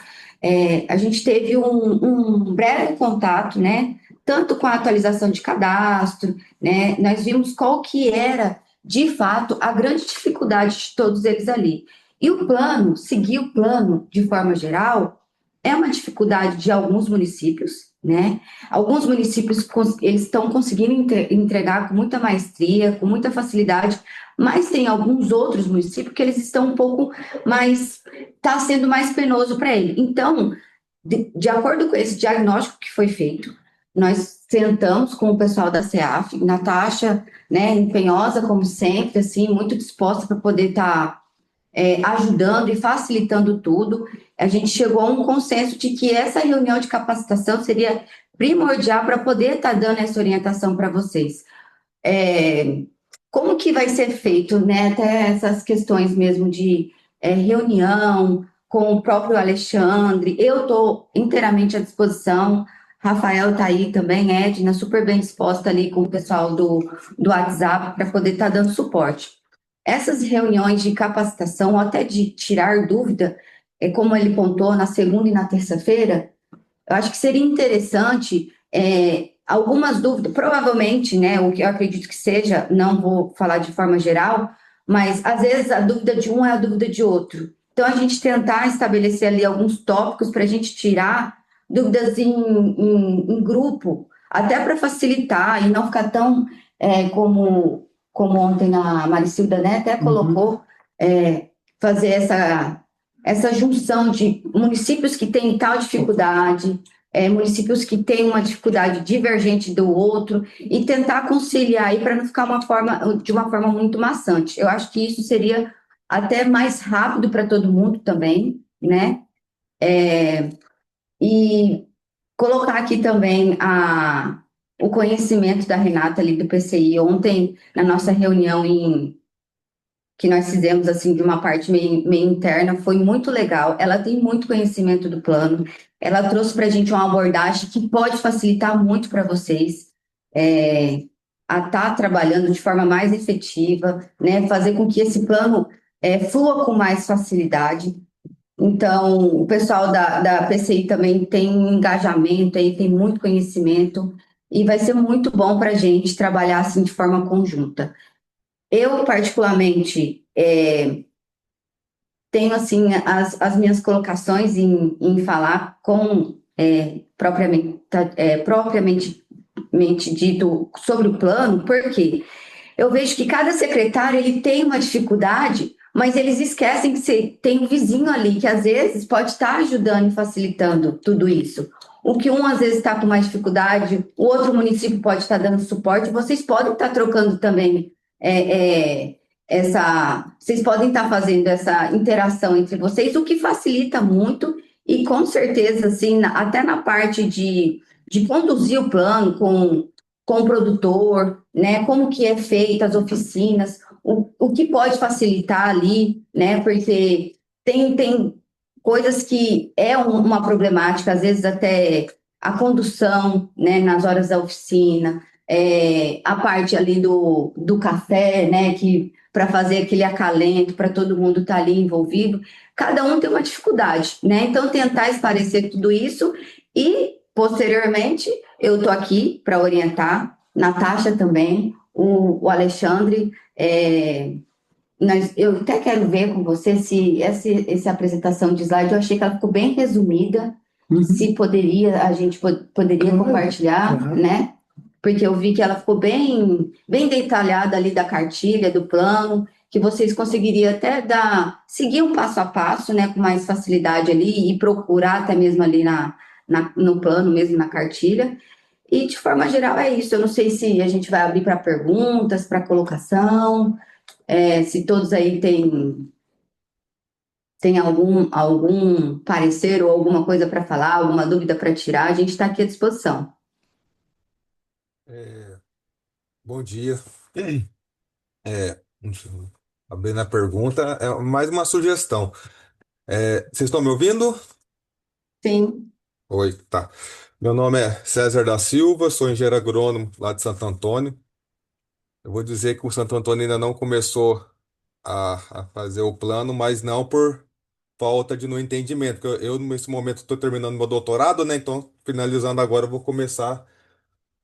a gente teve um breve contato, né, tanto com a atualização de cadastro, né, nós vimos qual que era, de fato, a grande dificuldade de todos eles ali. E o plano, seguir o plano, de forma geral, é uma dificuldade de alguns municípios, né? Alguns municípios, eles estão conseguindo entregar com muita maestria, com muita facilidade, mas tem alguns outros municípios que eles estão um pouco mais, está sendo mais penoso para ele. Então, de acordo com esse diagnóstico que foi feito, nós sentamos com o pessoal da CEAF, Natasha, né, empenhosa como sempre, assim, muito disposta para poder estar ajudando e facilitando tudo. A gente chegou a um consenso de que essa reunião de capacitação seria primordial para poder estar dando essa orientação para vocês. Como que vai ser feito, né, até essas questões mesmo de reunião com o próprio Alexandre, eu estou inteiramente à disposição, Rafael está aí também, Edna, super bem disposta ali com o pessoal do WhatsApp para poder estar dando suporte. Essas reuniões de capacitação, ou até de tirar dúvida, como ele pontuou na segunda e na terça-feira, eu acho que seria interessante algumas dúvidas, provavelmente, né, o que eu acredito que seja, não vou falar de forma geral, mas às vezes a dúvida de um é a dúvida de outro. Então, a gente tentar estabelecer ali alguns tópicos para a gente tirar dúvidas em grupo, até para facilitar e não ficar tão como ontem a Maricilda, né, até colocou, fazer essa junção de municípios que têm tal dificuldade, municípios que têm uma dificuldade divergente do outro, e tentar conciliar aí para não ficar de uma forma muito maçante. Eu acho que isso seria até mais rápido para todo mundo também, né? E colocar aqui também o conhecimento da Renata ali do PCI. Ontem, na nossa reunião que nós fizemos, assim, de uma parte meio interna, foi muito legal. Ela tem muito conhecimento do plano, ela trouxe para a gente uma abordagem que pode facilitar muito para vocês a estar trabalhando de forma mais efetiva, né, fazer com que esse plano flua com mais facilidade. Então, o pessoal da PCI também tem engajamento, aí, tem muito conhecimento, e vai ser muito bom para a gente trabalhar assim de forma conjunta. Eu, particularmente, tenho assim as minhas colocações em falar propriamente dito sobre o plano, porque eu vejo que cada secretário ele tem uma dificuldade, mas eles esquecem que tem um vizinho ali que às vezes pode estar ajudando e facilitando tudo isso. O que um às vezes está com mais dificuldade, o outro município pode estar dando suporte, vocês podem estar trocando também vocês podem estar fazendo essa interação entre vocês, o que facilita muito e com certeza, assim, até na parte de conduzir o plano com o produtor, né, como que é feita as oficinas, o que pode facilitar ali, né, porque tem coisas que uma problemática, às vezes até a condução, né, nas horas da oficina, a parte ali do café, né, que para fazer aquele acalento, para todo mundo estar ali envolvido. Cada um tem uma dificuldade, né? Então, tentar esclarecer tudo isso e, posteriormente, eu estou aqui para orientar, Natasha também, o Alexandre. Eu até quero ver com você se essa apresentação de slide, eu achei que ela ficou bem resumida, se poderia, a gente poderia Claro, compartilhar, claro. né? Porque eu vi que ela ficou bem detalhada ali da cartilha, do plano, que vocês conseguiriam até seguir um passo a passo, né, com mais facilidade ali e procurar até mesmo ali no plano, mesmo na cartilha. E de forma geral é isso. Eu não sei se a gente vai abrir para perguntas, para colocação, se todos aí têm algum parecer ou alguma coisa para falar, alguma dúvida para tirar, a gente está aqui à disposição. Bom dia. Abrindo a pergunta, é mais uma sugestão. Vocês estão me ouvindo? Sim. Oi, tá. Meu nome é César da Silva, sou engenheiro agrônomo lá de Santo Antônio. Eu vou dizer que o Santo Antônio ainda não começou a fazer o plano, mas não por falta de no entendimento. Porque eu, nesse momento, estou terminando meu doutorado, né? Então, finalizando agora, eu vou começar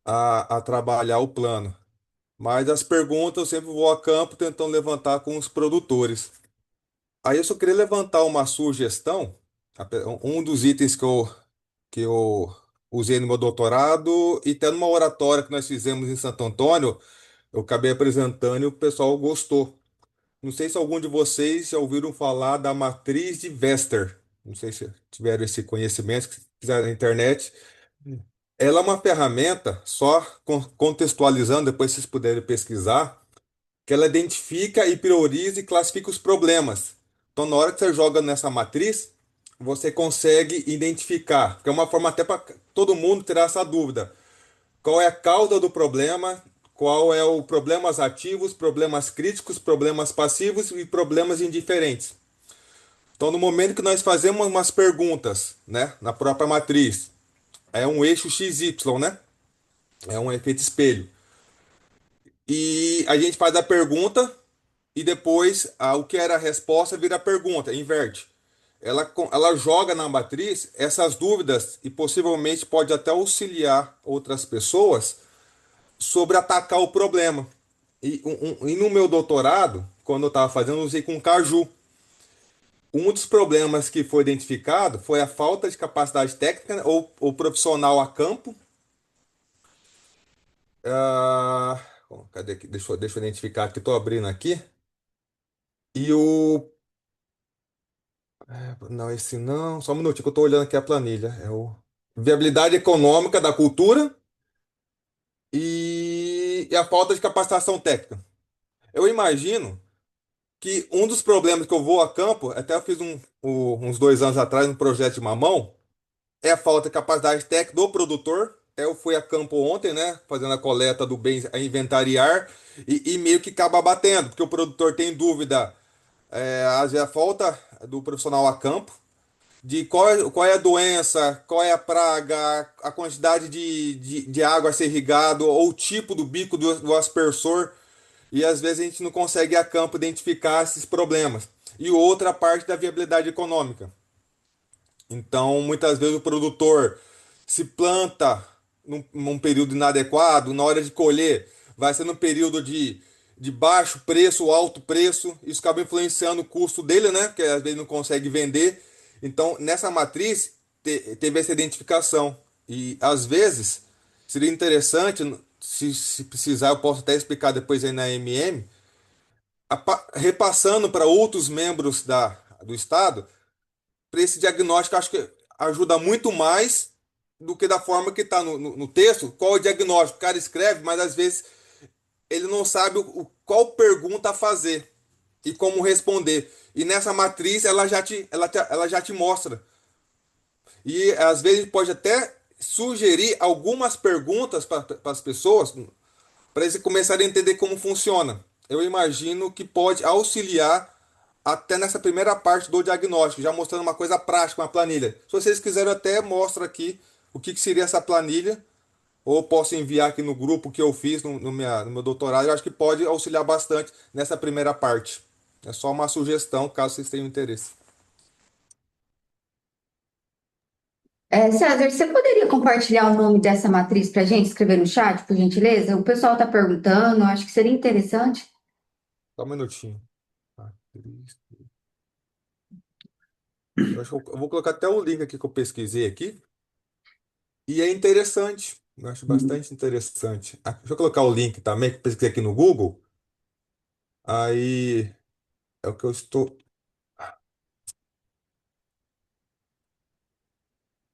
a trabalhar o plano. Mas as perguntas eu sempre vou a campo tentando levantar com os produtores. Aí eu só queria levantar uma sugestão. Um dos itens que eu usei no meu doutorado e até numa oratória que nós fizemos em Santo Antônio, eu acabei apresentando e o pessoal gostou. Não sei se algum de vocês já ouviram falar da matriz de Vester. Não sei se tiveram esse conhecimento, se quiser na internet. Ela é uma ferramenta, só contextualizando, depois vocês puderem pesquisar, que ela identifica e prioriza e classifica os problemas. Então, na hora que você joga nessa matriz, você consegue identificar, que é uma forma até para todo mundo tirar essa dúvida. Qual é a causa do problema? Qual é o problemas ativos, problemas críticos, problemas passivos e problemas indiferentes? Então, no momento que nós fazemos umas perguntas, né, na própria matriz, é um eixo XY, né? É um efeito espelho. E a gente faz a pergunta e depois o que era a resposta vira a pergunta, inverte. Ela joga na matriz essas dúvidas e possivelmente pode até auxiliar outras pessoas sobre atacar o problema. E no meu doutorado, quando eu estava fazendo, eu usei com caju. Um dos problemas que foi identificado foi a falta de capacidade técnica, né, ou profissional a campo. Bom, cadê aqui? Deixa eu identificar aqui, estou abrindo aqui. E o. Não, esse não. Só um minutinho que eu estou olhando aqui a planilha. É o viabilidade econômica da cultura e a falta de capacitação técnica. Eu imagino que um dos problemas que eu vou a campo, até eu fiz uns 2 anos atrás um projeto de mamão, é a falta de capacidade técnica do produtor. Eu fui a campo ontem, né, fazendo a coleta do bem, a inventariar, e meio que acaba batendo, porque o produtor tem dúvida, às vezes a falta do profissional a campo, de qual é a doença, qual é a praga, a quantidade de água a ser irrigado, ou o tipo do bico do aspersor, e às vezes a gente não consegue a campo identificar esses problemas. E outra parte da viabilidade econômica. Então, muitas vezes o produtor se planta num período inadequado, na hora de colher, vai ser num período de baixo preço, alto preço, isso acaba influenciando o custo dele, né? Porque às vezes não consegue vender. Então, nessa matriz, teve essa identificação. E às vezes seria interessante, se precisar, eu posso até explicar depois aí na MM, repassando para outros membros do Estado para esse diagnóstico, acho que ajuda muito mais do que da forma que está no texto. Qual é o diagnóstico? O cara escreve, mas às vezes ele não sabe qual pergunta fazer e como responder. E nessa matriz ela já te mostra. E às vezes pode até sugerir algumas perguntas para as pessoas, para eles começarem a entender como funciona. Eu imagino que pode auxiliar até nessa primeira parte do diagnóstico, já mostrando uma coisa prática, uma planilha. Se vocês quiserem, eu até mostro aqui o que seria essa planilha ou posso enviar aqui no grupo que eu fiz no meu doutorado. Eu acho que pode auxiliar bastante nessa primeira parte. É só uma sugestão, caso vocês tenham interesse. César, você poderia compartilhar o nome dessa matriz para a gente escrever no chat, por gentileza? O pessoal está perguntando, acho que seria interessante. Só um minutinho. Eu acho que eu vou colocar até o link aqui que eu pesquisei aqui. E é interessante. Eu acho bastante interessante. Ah, deixa eu colocar o link também, que eu pesquisei aqui no Google. Aí é o que eu estou.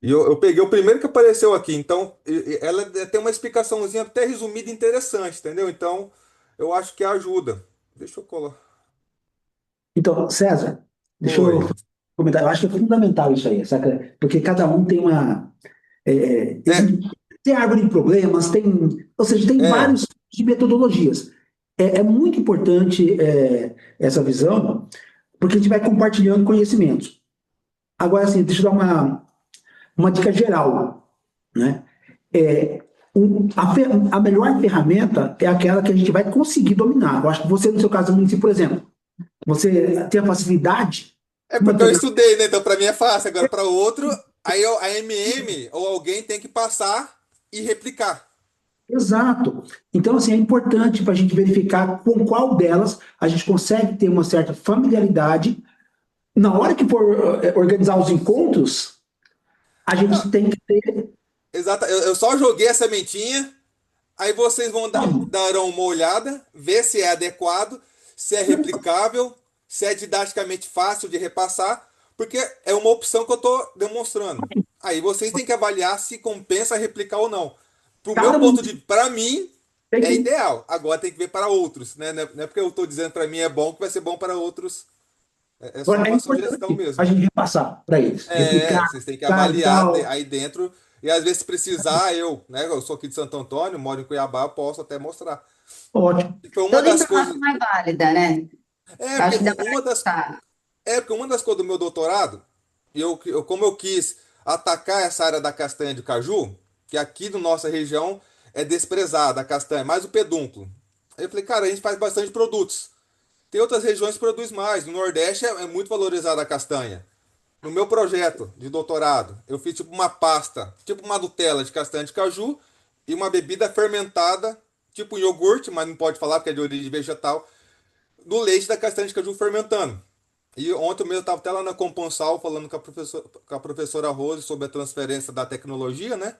E eu peguei o primeiro que apareceu aqui. Então, ela tem uma explicaçãozinha até resumida e interessante, entendeu? Então, eu acho que ajuda. Deixa eu colocar. Então, César, deixa eu Oi. comentar. Eu acho que é fundamental isso aí, saca? Porque cada um tem uma. É, Tem árvore de problemas, ou seja, tem é. vários tipos de metodologias. É muito importante essa visão, porque a gente vai compartilhando conhecimentos. Agora, assim, deixa eu dar uma dica geral, né? É, a melhor ferramenta é aquela que a gente vai conseguir dominar. Eu acho que você, no seu caso, município, por exemplo, você tem a facilidade É de porque eu pegar. estudei, né? Então, para mim é fácil. Agora, para o outro, a MM ou alguém tem que passar e replicar. Exato. Então, assim, é importante para a gente verificar com qual delas a gente consegue ter uma certa familiaridade. Na hora que for organizar os encontros, a Não, gente tem que ter. exato. Eu só joguei a sementinha. Aí vocês vão darão uma olhada, ver se é adequado, se é replicável, se é didaticamente fácil de repassar, porque é uma opção que eu estou demonstrando. Aí vocês têm que avaliar se compensa replicar ou não. Pro meu Cada ponto de, município para mim tem é que. ideal. Agora tem que ver para outros, né? Não é porque eu estou dizendo para mim é bom que vai ser bom para outros. É só Agora, é uma sugestão importante a mesmo. gente repassar para eles, replicar, Vocês têm que e avaliar tal. aí dentro. E às vezes, se precisar, eu sou aqui de Santo Antônio, moro em Cuiabá, eu posso até mostrar. Ótimo. E foi uma Toda das coisas. informação é válida, né? É, porque Acho que dá para uma das, ajustar. porque uma das coisas do meu doutorado, como eu quis atacar essa área da castanha de caju, que aqui na nossa região é desprezada a castanha, mais o pedúnculo. Aí eu falei, cara, a gente faz bastante produtos. Tem outras regiões que produzem mais. No Nordeste é muito valorizada a castanha. No meu projeto de doutorado, eu fiz tipo uma pasta, tipo uma Nutella de castanha de caju e uma bebida fermentada, tipo um iogurte, mas não pode falar porque é de origem vegetal, do leite da castanha de caju fermentando. E ontem mesmo eu estava até lá na Componsal falando com a professora Rose sobre a transferência da tecnologia, né?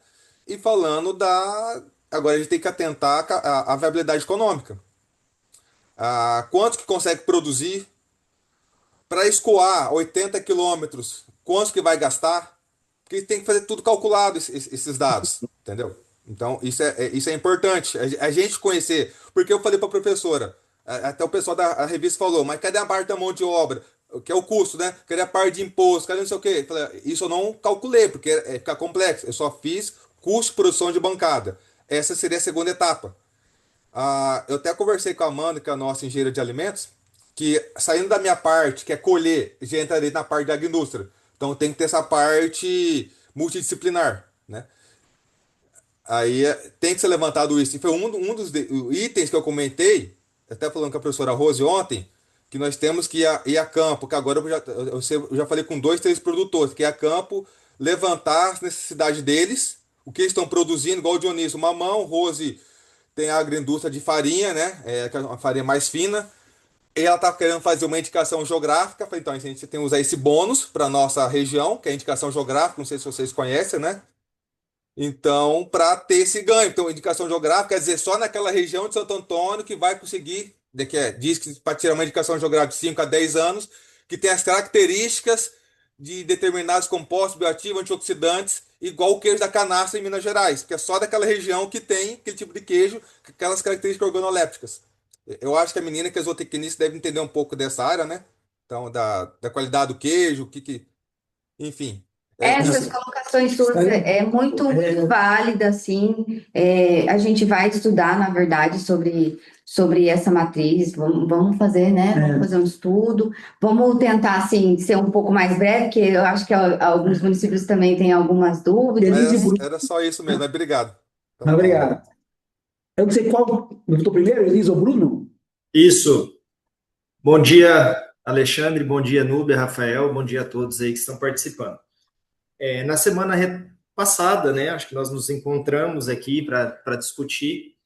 E falando da. Agora a gente tem que atentar à viabilidade econômica. A quanto que consegue produzir para escoar 80 quilômetros, quanto que vai gastar? Porque tem que fazer tudo calculado, esses dados, entendeu? Então, isso é importante, a gente conhecer. Porque eu falei para a professora, até o pessoal da revista falou, mas cadê a parte da mão de obra? Que é o custo, né? Cadê a parte de imposto? Cadê não sei o quê? Eu falei, isso eu não calculei, porque fica complexo. Eu só fiz custo de produção de bancada. Essa seria a segunda etapa. Eu até conversei com a Amanda, que é a nossa engenheira de alimentos, que saindo da minha parte, que é colher, já entraria na parte da agroindústria. Então tem que ter essa parte multidisciplinar, né? Aí tem que ser levantado isso. E foi um dos itens que eu comentei, até falando com a professora Rose ontem, que nós temos que ir a campo, que agora eu já falei com dois, três produtores, que é a campo levantar as necessidades deles, o que eles estão produzindo, igual o Dionísio Mamão, Rose tem a agroindústria de farinha, né? Que é uma farinha mais fina. E ela tá querendo fazer uma indicação geográfica. Falei, então, a gente tem que usar esse bônus para nossa região, que é a indicação geográfica. Não sei se vocês conhecem, né? Então, para ter esse ganho. Então, indicação geográfica quer dizer só naquela região de Santo Antônio que vai conseguir, diz que para tirar uma indicação geográfica de 5 a 10 anos, que tem as características de determinados compostos bioativos, antioxidantes, igual o queijo da canastra em Minas Gerais, que é só daquela região que tem aquele tipo de queijo, aquelas características organolépticas. Eu acho que a menina que é zootecnista deve entender um pouco dessa área, né? Então, da qualidade do queijo, enfim. Essas Isso. colocações Isso suas aí é muito válida, assim. A gente vai estudar, na verdade, sobre essa matriz. Vamos fazer, né? Vamos fazer um estudo. Vamos tentar, assim, ser um pouco mais breve, porque eu acho que alguns municípios também têm algumas dúvidas, Organize né? grupo. Era só isso mesmo, mas obrigado. Então tá bom. Obrigado. Eu não sei qual. Eu estou primeiro, Elisa ou Bruno? Isso. Bom dia, Alexandre. Bom dia, Núbia, Rafael. Bom dia a todos aí que estão participando. Na semana passada, né, acho que nós nos encontramos aqui para discutir.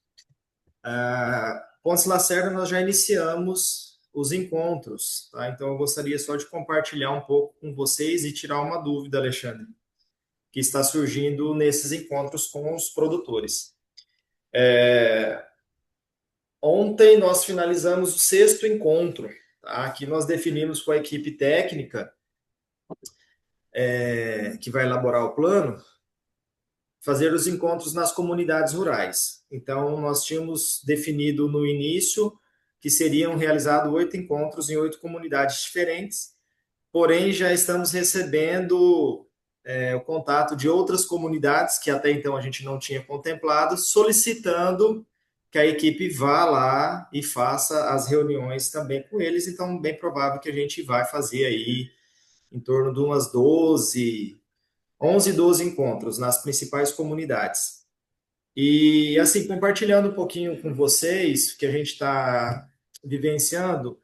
Pontes Lacerda, nós já iniciamos os encontros, tá? Então, eu gostaria só de compartilhar um pouco com vocês e tirar uma dúvida, Alexandre, que está surgindo nesses encontros com os produtores. Ontem nós finalizamos o 6º encontro, tá? Aqui nós definimos com a equipe técnica que vai elaborar o plano, fazer os encontros nas comunidades rurais. Então, nós tínhamos definido no início que seriam realizados 8 encontros em 8 comunidades diferentes, porém já estamos recebendo o contato de outras comunidades que até então a gente não tinha contemplado, solicitando que a equipe vá lá e faça as reuniões também com eles. Então, bem provável que a gente vai fazer aí em torno de umas 11, 12 encontros nas principais comunidades. E, assim, compartilhando um pouquinho com vocês que a gente está vivenciando,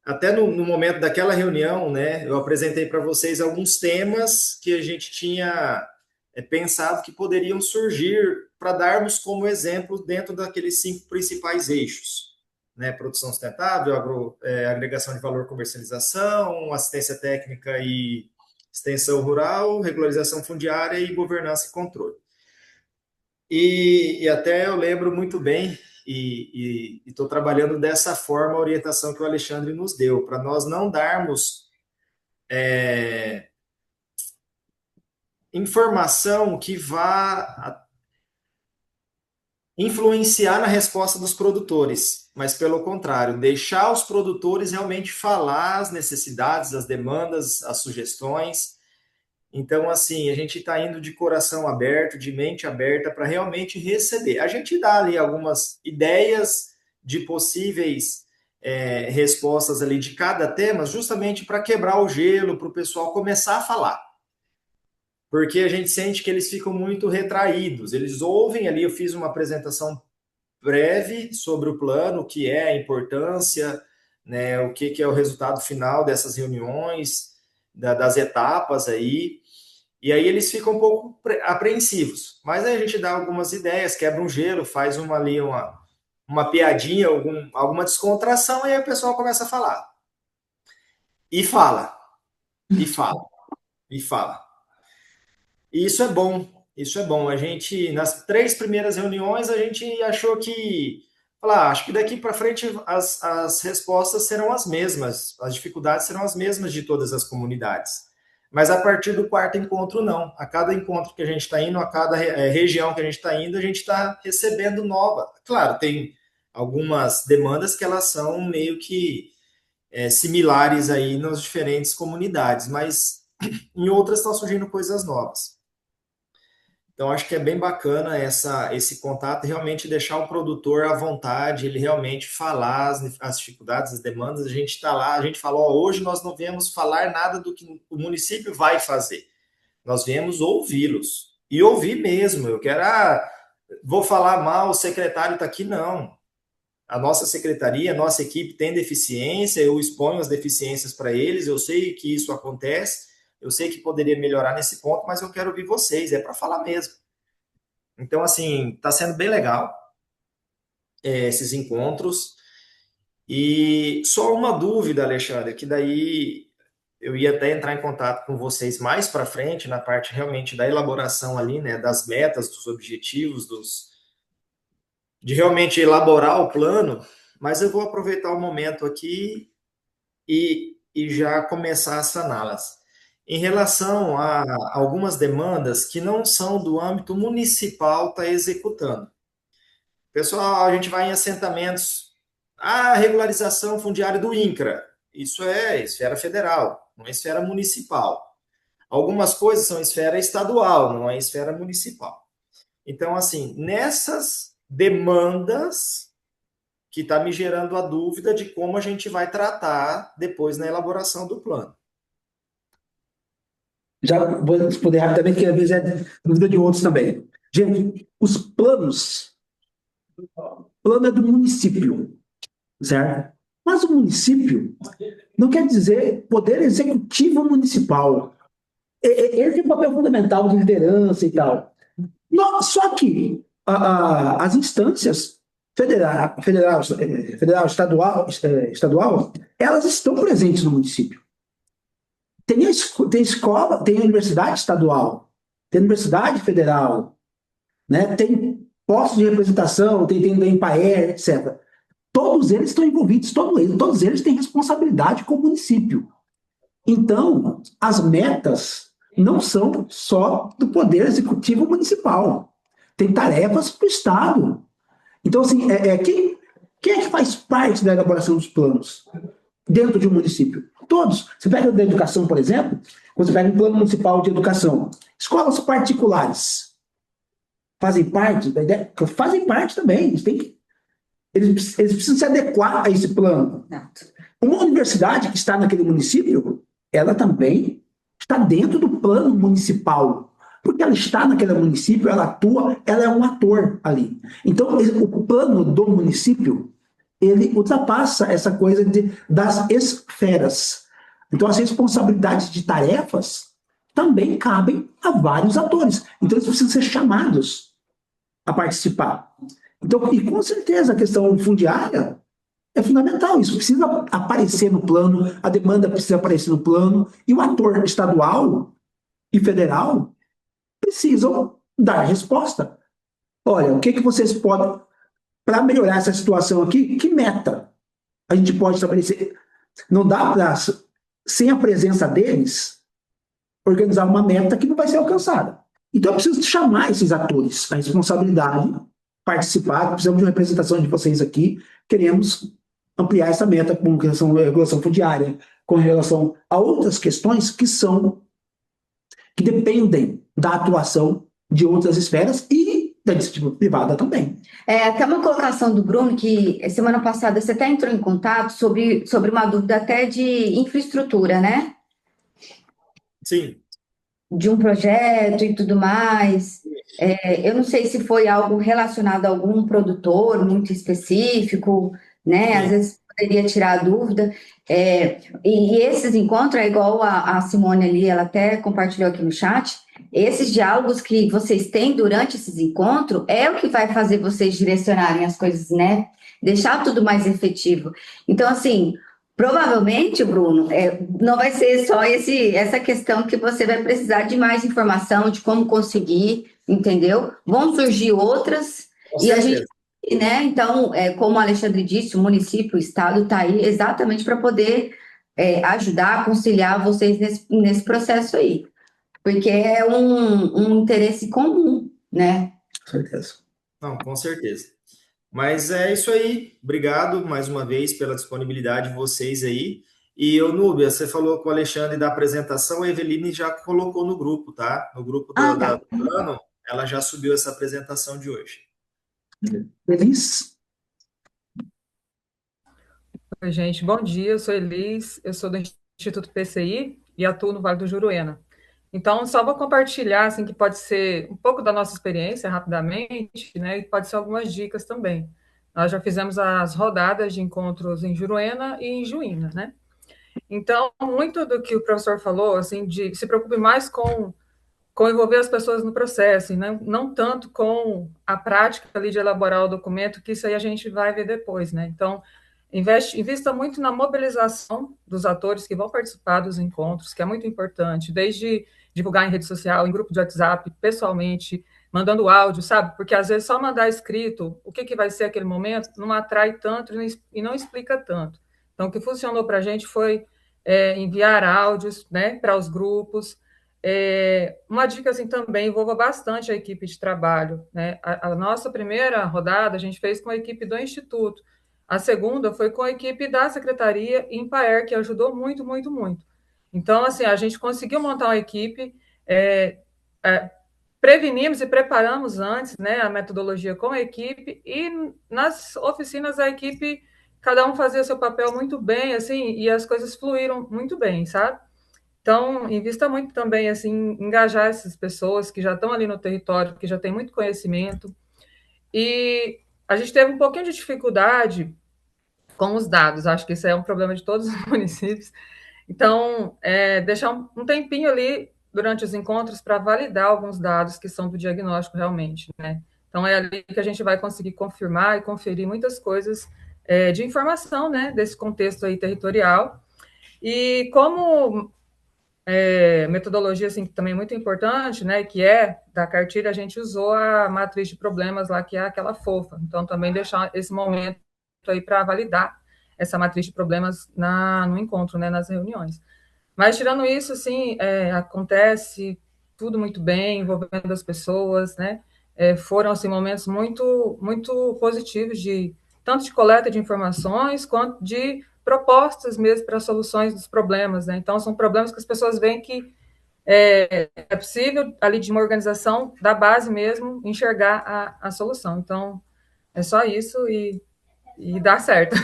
até no momento daquela reunião, né, eu apresentei para vocês alguns temas que a gente tinha pensado que poderiam surgir para darmos como exemplo dentro daqueles 5 principais eixos, né, produção sustentável, agregação de valor, comercialização, assistência técnica e extensão rural, regularização fundiária e governança e controle. E até eu lembro muito bem, e estou trabalhando dessa forma a orientação que o Alexandre nos deu, para nós não darmos informação que vá influenciar na resposta dos produtores, mas pelo contrário, deixar os produtores realmente falar as necessidades, as demandas, as sugestões. Então, assim, a gente está indo de coração aberto, de mente aberta, para realmente receber. A gente dá ali algumas ideias de possíveis respostas ali de cada tema, justamente para quebrar o gelo, para o pessoal começar a falar. Porque a gente sente que eles ficam muito retraídos. Eles ouvem ali, eu fiz uma apresentação breve sobre o plano, o que é a importância, né, o que é o resultado final dessas reuniões, das etapas aí. E aí eles ficam um pouco apreensivos. Mas aí a gente dá algumas ideias, quebra um gelo, faz uma piadinha, alguma descontração, e aí o pessoal começa a falar. E fala, e fala, e fala. E isso é bom, isso é bom. A gente, nas 3 primeiras reuniões, a gente achou que, acho que daqui para frente as respostas serão as mesmas, as dificuldades serão as mesmas de todas as comunidades. Mas a partir do 4º encontro, não. A cada encontro que a gente está indo, a cada região que a gente está indo, a gente está recebendo nova. Claro, tem algumas demandas que elas são meio que similares aí nas diferentes comunidades, mas em outras estão surgindo coisas novas. Então, acho que é bem bacana esse contato, realmente deixar o produtor à vontade, ele realmente falar as dificuldades, as demandas. A gente está lá, a gente falou, hoje nós não viemos falar nada do que o município vai fazer. Nós viemos ouvi-los. E ouvir mesmo. Eu quero, vou falar mal, o secretário está aqui, não. A nossa secretaria, a nossa equipe tem deficiência, eu exponho as deficiências para eles, eu sei que isso acontece, eu sei que poderia melhorar nesse ponto, mas eu quero ouvir vocês, é para falar mesmo. Então, assim, está sendo bem legal esses encontros. E só uma dúvida, Alexandre, que daí eu ia até entrar em contato com vocês mais para frente, na parte realmente da elaboração ali, né, das metas, dos objetivos, de realmente elaborar o plano, mas eu vou aproveitar o momento aqui e já começar a saná-las. Em relação a algumas demandas que não são do âmbito municipal está executando. Pessoal, a gente vai em assentamentos. Regularização fundiária do INCRA. Isso é esfera federal, não é esfera municipal. Algumas coisas são esfera estadual, não é esfera municipal. Então, assim, nessas demandas que está me gerando a dúvida de como a gente vai tratar depois na elaboração do plano. Já vou responder rapidamente, que às vezes é dúvida de outros também. Gente, os planos, plano é do município, certo? Mas o município não quer dizer poder executivo municipal. Ele tem um papel fundamental de liderança e tal. Só que as instâncias federal, estadual, elas estão presentes no município. Tem escola, tem universidade estadual, tem universidade federal, né? Tem postos de representação, tem da Empaer, etc. Todos eles estão envolvidos, todos eles têm responsabilidade com o município. Então, as metas não são só do Poder Executivo Municipal. Tem tarefas para o Estado. Então, assim, quem é que faz parte da elaboração dos planos dentro de um município? Todos. Você pega da educação, por exemplo, quando você pega um plano municipal de educação, escolas particulares fazem parte da ideia? Fazem parte também. Eles precisam se adequar a esse plano. Uma universidade que está naquele município, ela também está dentro do plano municipal. Porque ela está naquele município, ela atua, ela é um ator ali. Então, o plano do município, ele ultrapassa essa coisa das esferas. Então, as responsabilidades de tarefas também cabem a vários atores. Então, eles precisam ser chamados a participar. Então, e com certeza a questão fundiária é fundamental. Isso precisa aparecer no plano, a demanda precisa aparecer no plano, e o ator estadual e federal precisam dar resposta. Olha, o que vocês podem, para melhorar essa situação aqui, que meta a gente pode estabelecer? Não dá para, sem a presença deles, organizar uma meta que não vai ser alcançada. Então, eu preciso chamar esses atores, a responsabilidade, participar, precisamos de uma representação de vocês aqui, queremos ampliar essa meta com relação à regulação fundiária, com relação a outras questões que dependem da atuação de outras esferas e da iniciativa privada também. Até uma colocação do Bruno, que semana passada você até entrou em contato sobre uma dúvida até de infraestrutura, né? Sim. De um projeto e tudo mais. Eu não sei se foi algo relacionado a algum produtor muito específico, né? Às vezes poderia tirar a dúvida. E esses encontros, é igual a Simone ali, ela até compartilhou aqui no chat, esses diálogos que vocês têm durante esses encontros é o que vai fazer vocês direcionarem as coisas, né? Deixar tudo mais efetivo. Então, assim, provavelmente, Bruno, não vai ser só essa questão que você vai precisar de mais informação, de como conseguir, entendeu? Vão surgir outras, e a gente, né? Então, como o Alexandre disse, o município, o estado está aí exatamente para poder ajudar, conciliar vocês nesse processo aí, porque é um interesse comum, né? Com certeza. Não, com certeza. Mas é isso aí. Obrigado mais uma vez pela disponibilidade de vocês aí. E, Núbia, você falou com o Alexandre da apresentação, a Eveline já colocou no grupo, tá? No grupo Tá. do plano, ela já subiu essa apresentação de hoje. Feliz? Oi, gente, bom dia, eu sou Elis, eu sou do Instituto PCI e atuo no Vale do Juruena. Então, só vou compartilhar, assim, que pode ser um pouco da nossa experiência, rapidamente, né, e pode ser algumas dicas também. Nós já fizemos as rodadas de encontros em Juruena e em Juína, né? Então, muito do que o professor falou, assim, de se preocupe mais com envolver as pessoas no processo, e não tanto com a prática ali de elaborar o documento, que isso aí a gente vai ver depois, né? Então, invista muito na mobilização dos atores que vão participar dos encontros, que é muito importante, desde divulgar em rede social, em grupo de WhatsApp, pessoalmente, mandando áudio, sabe? Porque às vezes só mandar escrito o que vai ser aquele momento não atrai tanto e não explica tanto. Então, o que funcionou para a gente foi enviar áudios, né, para os grupos. Uma dica assim também envolva bastante a equipe de trabalho, né? A nossa primeira rodada a gente fez com a equipe do Instituto. A segunda foi com a equipe da Secretaria em Empaer, que ajudou muito, muito, muito. Então, assim, a gente conseguiu montar uma equipe, prevenimos e preparamos antes, né, a metodologia com a equipe, e nas oficinas a equipe, cada um fazia seu papel muito bem, assim, e as coisas fluíram muito bem, sabe? Então, invista muito também assim, em engajar essas pessoas que já estão ali no território, que já têm muito conhecimento. E a gente teve um pouquinho de dificuldade com os dados, acho que isso é um problema de todos os municípios. Então, deixar um tempinho ali durante os encontros para validar alguns dados que são do diagnóstico realmente, né? Então, é ali que a gente vai conseguir confirmar e conferir muitas coisas de informação, né, desse contexto aí territorial. E como metodologia, assim, que também é muito importante, né, que é da cartilha, a gente usou a matriz de problemas lá, que é aquela fofa. Então, também deixar esse momento aí para validar essa matriz de problemas no encontro, né, nas reuniões. Mas, tirando isso, assim, acontece tudo muito bem, envolvendo as pessoas, né, foram, assim, momentos muito, muito positivos, tanto de coleta de informações, quanto de propostas mesmo para soluções dos problemas, né? Então, são problemas que as pessoas veem que é possível, ali de uma organização da base mesmo, enxergar a solução. Então, é só isso e dá certo.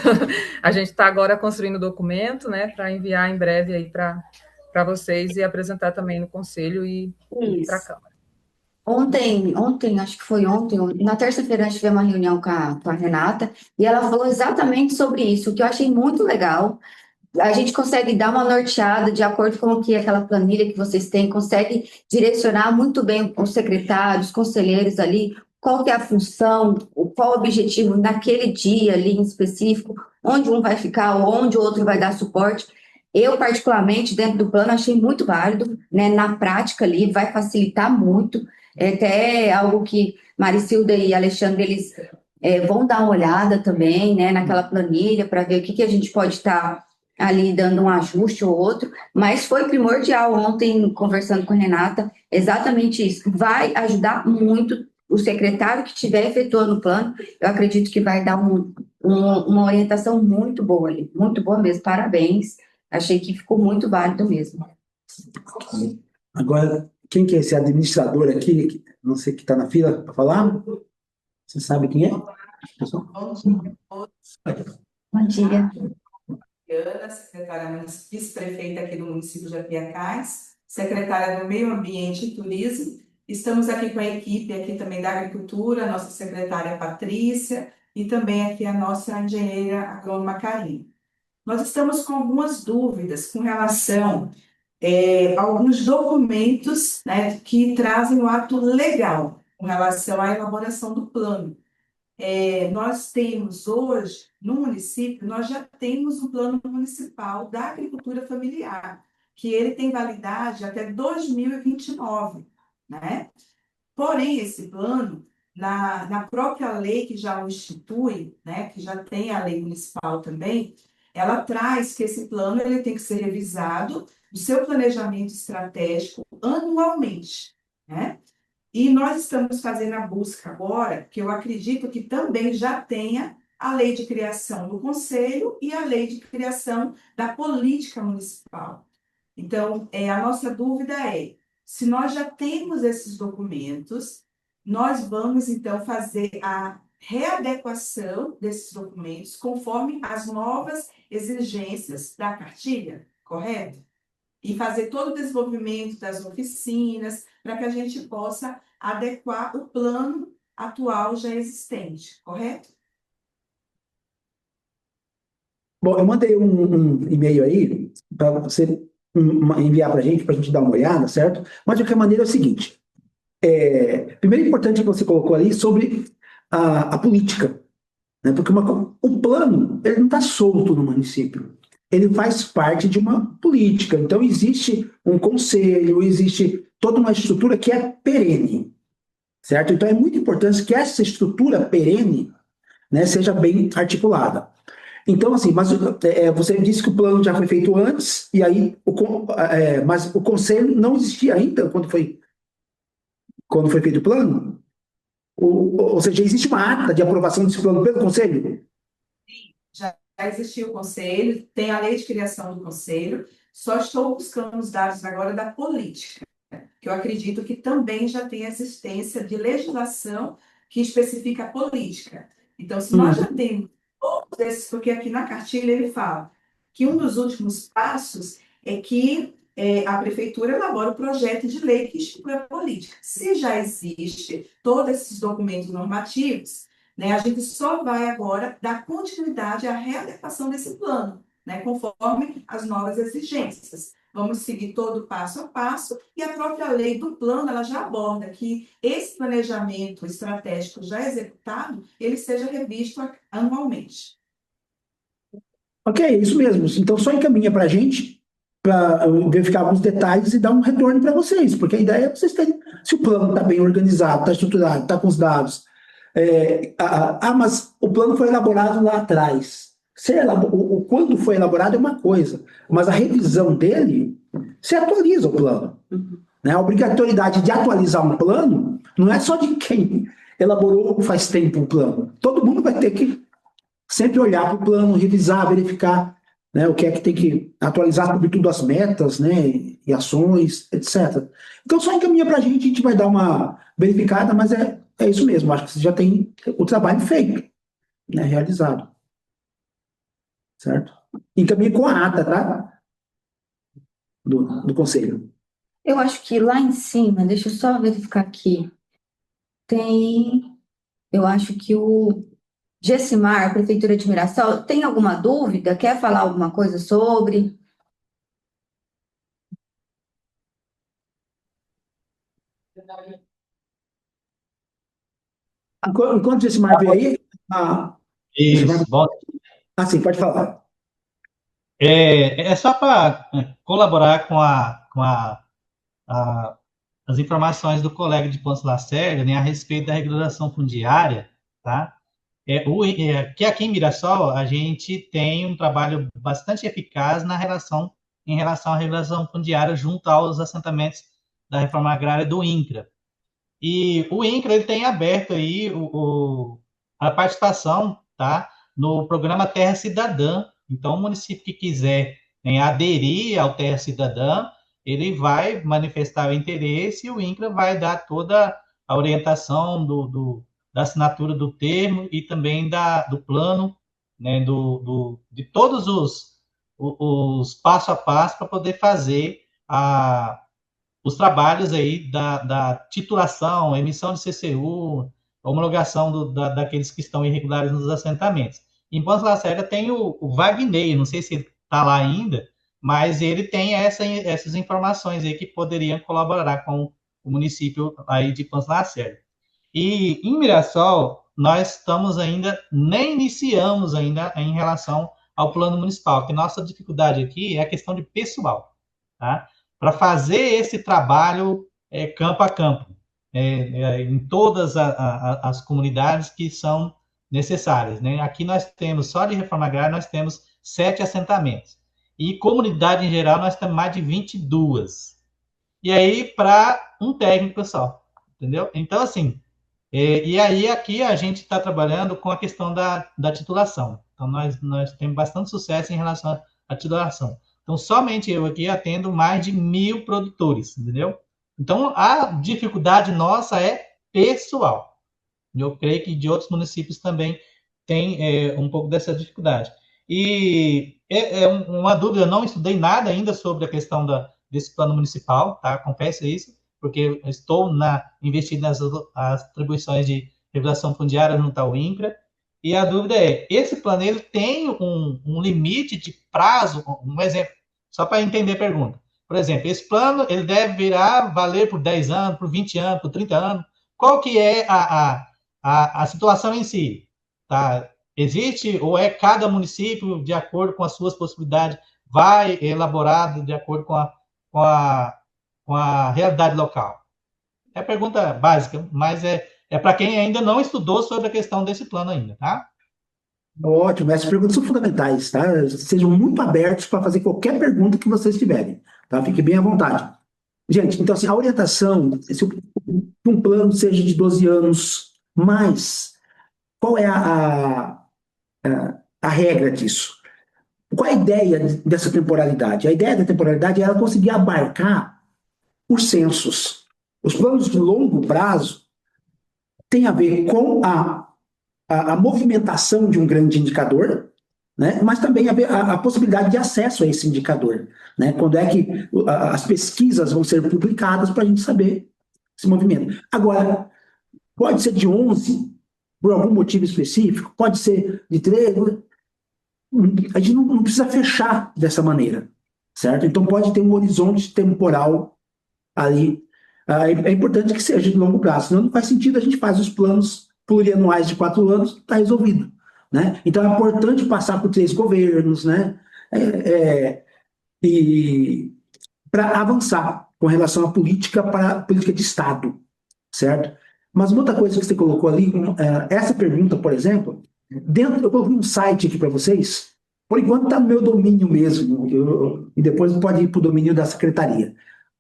A gente está agora construindo o documento, né, para enviar em breve aí para vocês e apresentar também no conselho e para a Isso. Câmara. Ontem, acho que foi ontem, na terça-feira a gente teve uma reunião com a Renata e ela falou exatamente sobre isso, o que eu achei muito legal. A gente consegue dar uma norteada de acordo com o que aquela planilha que vocês têm, consegue direcionar muito bem os secretários, conselheiros ali, qual que é a função, qual o objetivo naquele dia ali em específico, onde um vai ficar, onde o outro vai dar suporte. Eu, particularmente, dentro do plano, achei muito válido, né? Na prática ali, vai facilitar muito. É até algo que Maricilda e Alexandre, eles vão dar uma olhada também, né, naquela planilha, para ver o que, que a gente pode estar ali dando um ajuste ou outro, mas foi primordial ontem, conversando com a Renata, exatamente isso. Vai ajudar muito o secretário que estiver efetuando o plano, eu acredito que vai dar uma orientação muito boa ali, muito boa mesmo, parabéns, achei que ficou muito válido mesmo. Agora, quem que é esse administrador aqui? Não sei que está na fila para falar? Você sabe quem é? Pessoal? Bom dia. Ana, secretária vice-prefeita aqui do município de Apiacás, secretária do Meio Ambiente e Turismo. Estamos aqui com a equipe aqui também da Agricultura, nossa secretária Patrícia e também aqui a nossa engenheira agrônoma Karine. Nós estamos com algumas dúvidas com relação a alguns documentos, né, que trazem o ato legal com relação à elaboração do plano. Nós temos hoje, no município, nós já temos um plano municipal da agricultura familiar, que ele tem validade até 2029, né? Porém, esse plano, na própria lei que já o institui, né, que já tem a lei municipal também, ela traz que esse plano ele tem que ser revisado, o seu planejamento estratégico anualmente, né? E nós estamos fazendo a busca agora, que eu acredito que também já tenha a lei de criação do Conselho e a lei de criação da política municipal. Então, a nossa dúvida é, se nós já temos esses documentos, nós vamos, então, fazer a readequação desses documentos conforme as novas exigências da cartilha, correto? E fazer todo o desenvolvimento das oficinas, para que a gente possa adequar o plano atual já existente, correto? Bom, eu mandei um e-mail aí para você enviar para a gente dar uma olhada, certo? Mas de qualquer maneira é o seguinte: primeiro é importante que você colocou ali sobre a política, né? Porque o plano ele não está solto no município, ele faz parte de uma política. Então existe um conselho, existe toda uma estrutura que é perene, certo? Então é muito importante que essa estrutura perene, né, seja bem articulada. Então, assim, mas você disse que o plano já foi feito antes, e aí, mas o conselho não existia ainda quando foi feito o plano? Ou seja, existe uma ata de aprovação desse plano pelo conselho? Já existiu o conselho, tem a lei de criação do conselho, só estou buscando os dados agora da política, que eu acredito que também já tem existência de legislação que especifica a política. Então, se nós já temos todos esses, porque aqui na cartilha ele fala que um dos últimos passos é que a prefeitura elabora o projeto de lei que institui a política. Se já existe todos esses documentos normativos, né, a gente só vai agora dar continuidade à readequação desse plano, né, conforme as novas exigências. Vamos seguir todo passo a passo, e a própria lei do plano, ela já aborda que esse planejamento estratégico já executado, ele seja revisto anualmente. Ok, é isso mesmo. Então, só encaminha para a gente, para verificar alguns detalhes e dar um retorno para vocês, porque a ideia é vocês terem, se o plano está bem organizado, está estruturado, está com os dados. Mas o plano foi elaborado lá atrás. Quando foi elaborado é uma coisa, mas a revisão dele, se atualiza o plano. Né? A obrigatoriedade de atualizar um plano não é só de quem elaborou faz tempo o plano. Todo mundo vai ter que sempre olhar para o plano, revisar, verificar, né, o que é que tem que atualizar, sobretudo as metas, né, e ações, etc. Então, só encaminha para a gente vai dar uma verificada, mas é isso mesmo, acho que você já tem o trabalho feito, né, realizado. Certo? Encaminha com a ata, tá? Do conselho. Eu acho que lá em cima, deixa eu só verificar aqui, eu acho que o Gessimar, Prefeitura de Mirassol, tem alguma dúvida? Quer falar alguma coisa sobre? Enquanto o Gessimar vê aí, Isso, bom. sim, pode falar. É só para colaborar com as informações do colega de Pontes Lacerda, né, a respeito da regularização fundiária, tá? Que aqui em Mirassol a gente tem um trabalho bastante eficaz em relação à regulação fundiária junto aos assentamentos da reforma agrária do INCRA. E o INCRA ele tem aberto aí a participação, tá, no programa Terra Cidadã. Então, o município que quiser, né, aderir ao Terra Cidadã, ele vai manifestar o interesse e o INCRA vai dar toda a orientação da assinatura do termo e também do plano, né, de todos os passo a passo para poder fazer os trabalhos aí da titulação, emissão de CCU, homologação daqueles que estão irregulares nos assentamentos. Em Pontes Lacerda tem o Wagner, não sei se ele está lá ainda, mas ele tem essas informações aí que poderiam colaborar com o município aí de Pontes Lacerda. E em Mirassol, nós nem iniciamos ainda em relação ao plano municipal, que nossa dificuldade aqui é a questão de pessoal, tá? Para fazer esse trabalho campo a campo, em todas as comunidades que são necessárias, né? Aqui nós temos, só de reforma agrária, nós temos 7 assentamentos. E comunidade em geral, nós temos mais de 22. E aí, para um técnico só, entendeu? Então, assim, e aí aqui a gente está trabalhando com a questão da titulação. Então, nós temos bastante sucesso em relação à titulação. Então, somente eu aqui atendo mais de 1.000 produtores, entendeu? Então, a dificuldade nossa é pessoal. Eu creio que de outros municípios também tem um pouco dessa dificuldade. E uma dúvida, eu não estudei nada ainda sobre a questão desse plano municipal, tá? Confesso isso, porque eu estou investindo nas atribuições de regulação fundiária junto ao INCRA. E a dúvida é, esse plano ele tem um limite de prazo, um exemplo, só para entender a pergunta. Por exemplo, esse plano ele deve valer por 10 anos, por 20 anos, por 30 anos. Qual que é a situação em si? Tá? Existe ou é cada município, de acordo com as suas possibilidades, vai elaborado de acordo com a realidade local? É pergunta básica, mas é para quem ainda não estudou sobre a questão desse plano ainda, tá? Ótimo, essas perguntas são fundamentais, tá? Sejam muito abertos para fazer qualquer pergunta que vocês tiverem, tá? Fique bem à vontade. Gente, então, assim, a orientação, se um plano seja de 12 anos, mas qual é a regra disso? Qual é a ideia dessa temporalidade? A ideia da temporalidade é ela conseguir abarcar os censos. Os planos de longo prazo têm a ver com a movimentação de um grande indicador, né? Mas também a possibilidade de acesso a esse indicador, né? Quando é que as pesquisas vão ser publicadas para a gente saber esse movimento. Agora, pode ser de 11, por algum motivo específico, pode ser de 13, a gente não precisa fechar dessa maneira, certo? Então pode ter um horizonte temporal ali. É importante que seja de longo prazo, senão não faz sentido a gente faz os planos plurianuais de 4 anos, está resolvido, né? Então é importante passar por 3 governos, né? E para avançar com relação à política para política de Estado, certo? Mas uma outra coisa que você colocou ali, essa pergunta, por exemplo, eu coloquei um site aqui para vocês, por enquanto está no meu domínio mesmo, e depois pode ir para o domínio da secretaria.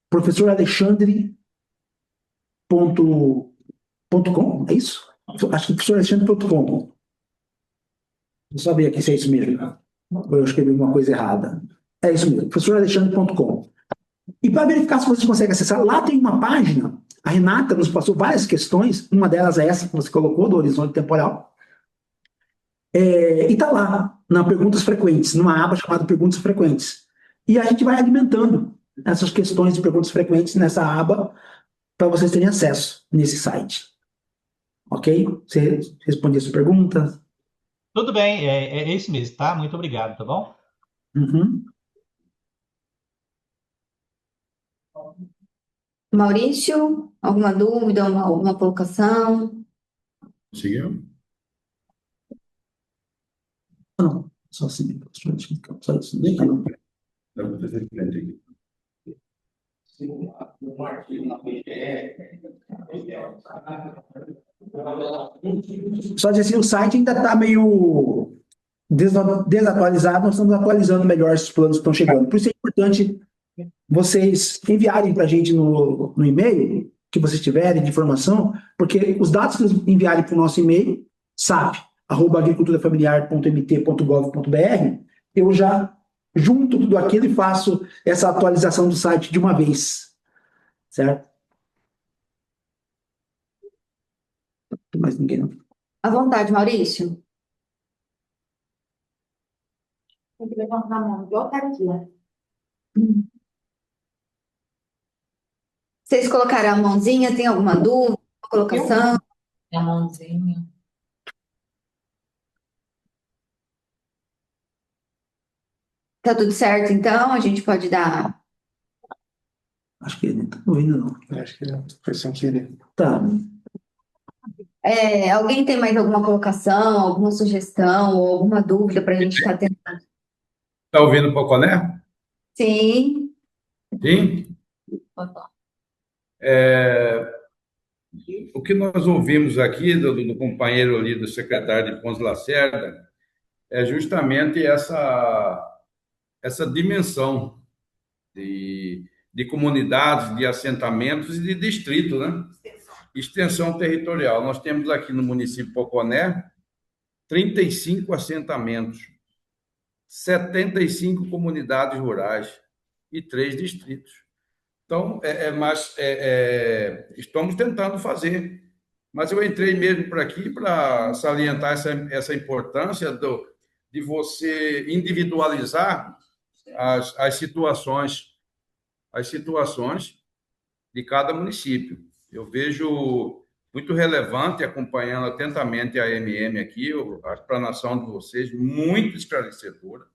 professoralexandre.com, é isso? Acho que professoralexandre.com. Vou só ver aqui se é isso mesmo. Ou eu escrevi uma coisa errada. É isso mesmo, professoralexandre.com. E para verificar se você consegue acessar, lá tem uma página, a Renata nos passou várias questões, uma delas é essa que você colocou, do horizonte temporal, e está lá, na Perguntas Frequentes, numa aba chamada Perguntas Frequentes. E a gente vai alimentando essas questões de perguntas frequentes nessa aba para vocês terem acesso nesse site. Ok? Você respondeu a sua pergunta? Tudo bem, é isso mesmo, tá? Muito obrigado, tá bom? Uhum. Maurício, alguma dúvida, alguma colocação? Conseguiu? Não, só assim. Só isso. Dá para fazer frente aqui. Só dizer assim, o site ainda está meio desatualizado, nós estamos atualizando melhor esses planos que estão chegando. Por isso é importante vocês enviarem para a gente no e-mail que vocês tiverem de informação, porque os dados que vocês enviarem para o nosso e-mail, sap@agriculturafamiliar.mt.gov.br, eu já junto tudo aquilo e faço essa atualização do site de uma vez, certo? Não tem mais ninguém, não. À vontade, Maurício. Tem que levantar a mão, igual tá aqui, né? Vocês colocaram a mãozinha, tem alguma dúvida, colocação? A mãozinha. Tá tudo certo, então? A gente pode dar. Acho que ele não está ouvindo, não. Acho que foi sem querer. Tá. Alguém tem mais alguma colocação, alguma sugestão ou alguma dúvida para a gente estar tentando? Está ouvindo o Poconé? Sim. Sim? O que nós ouvimos aqui do companheiro ali, do secretário de Pons Lacerda, é justamente essa dimensão de comunidades, de assentamentos e de distrito, né? Extensão territorial. Nós temos aqui no município de Poconé 35 assentamentos, 75 comunidades rurais e 3 distritos. Então, estamos tentando fazer. Mas eu entrei mesmo por aqui para salientar essa importância de você individualizar as situações de cada município. Eu vejo muito relevante, acompanhando atentamente a AMM aqui, a explanação de vocês, muito esclarecedora.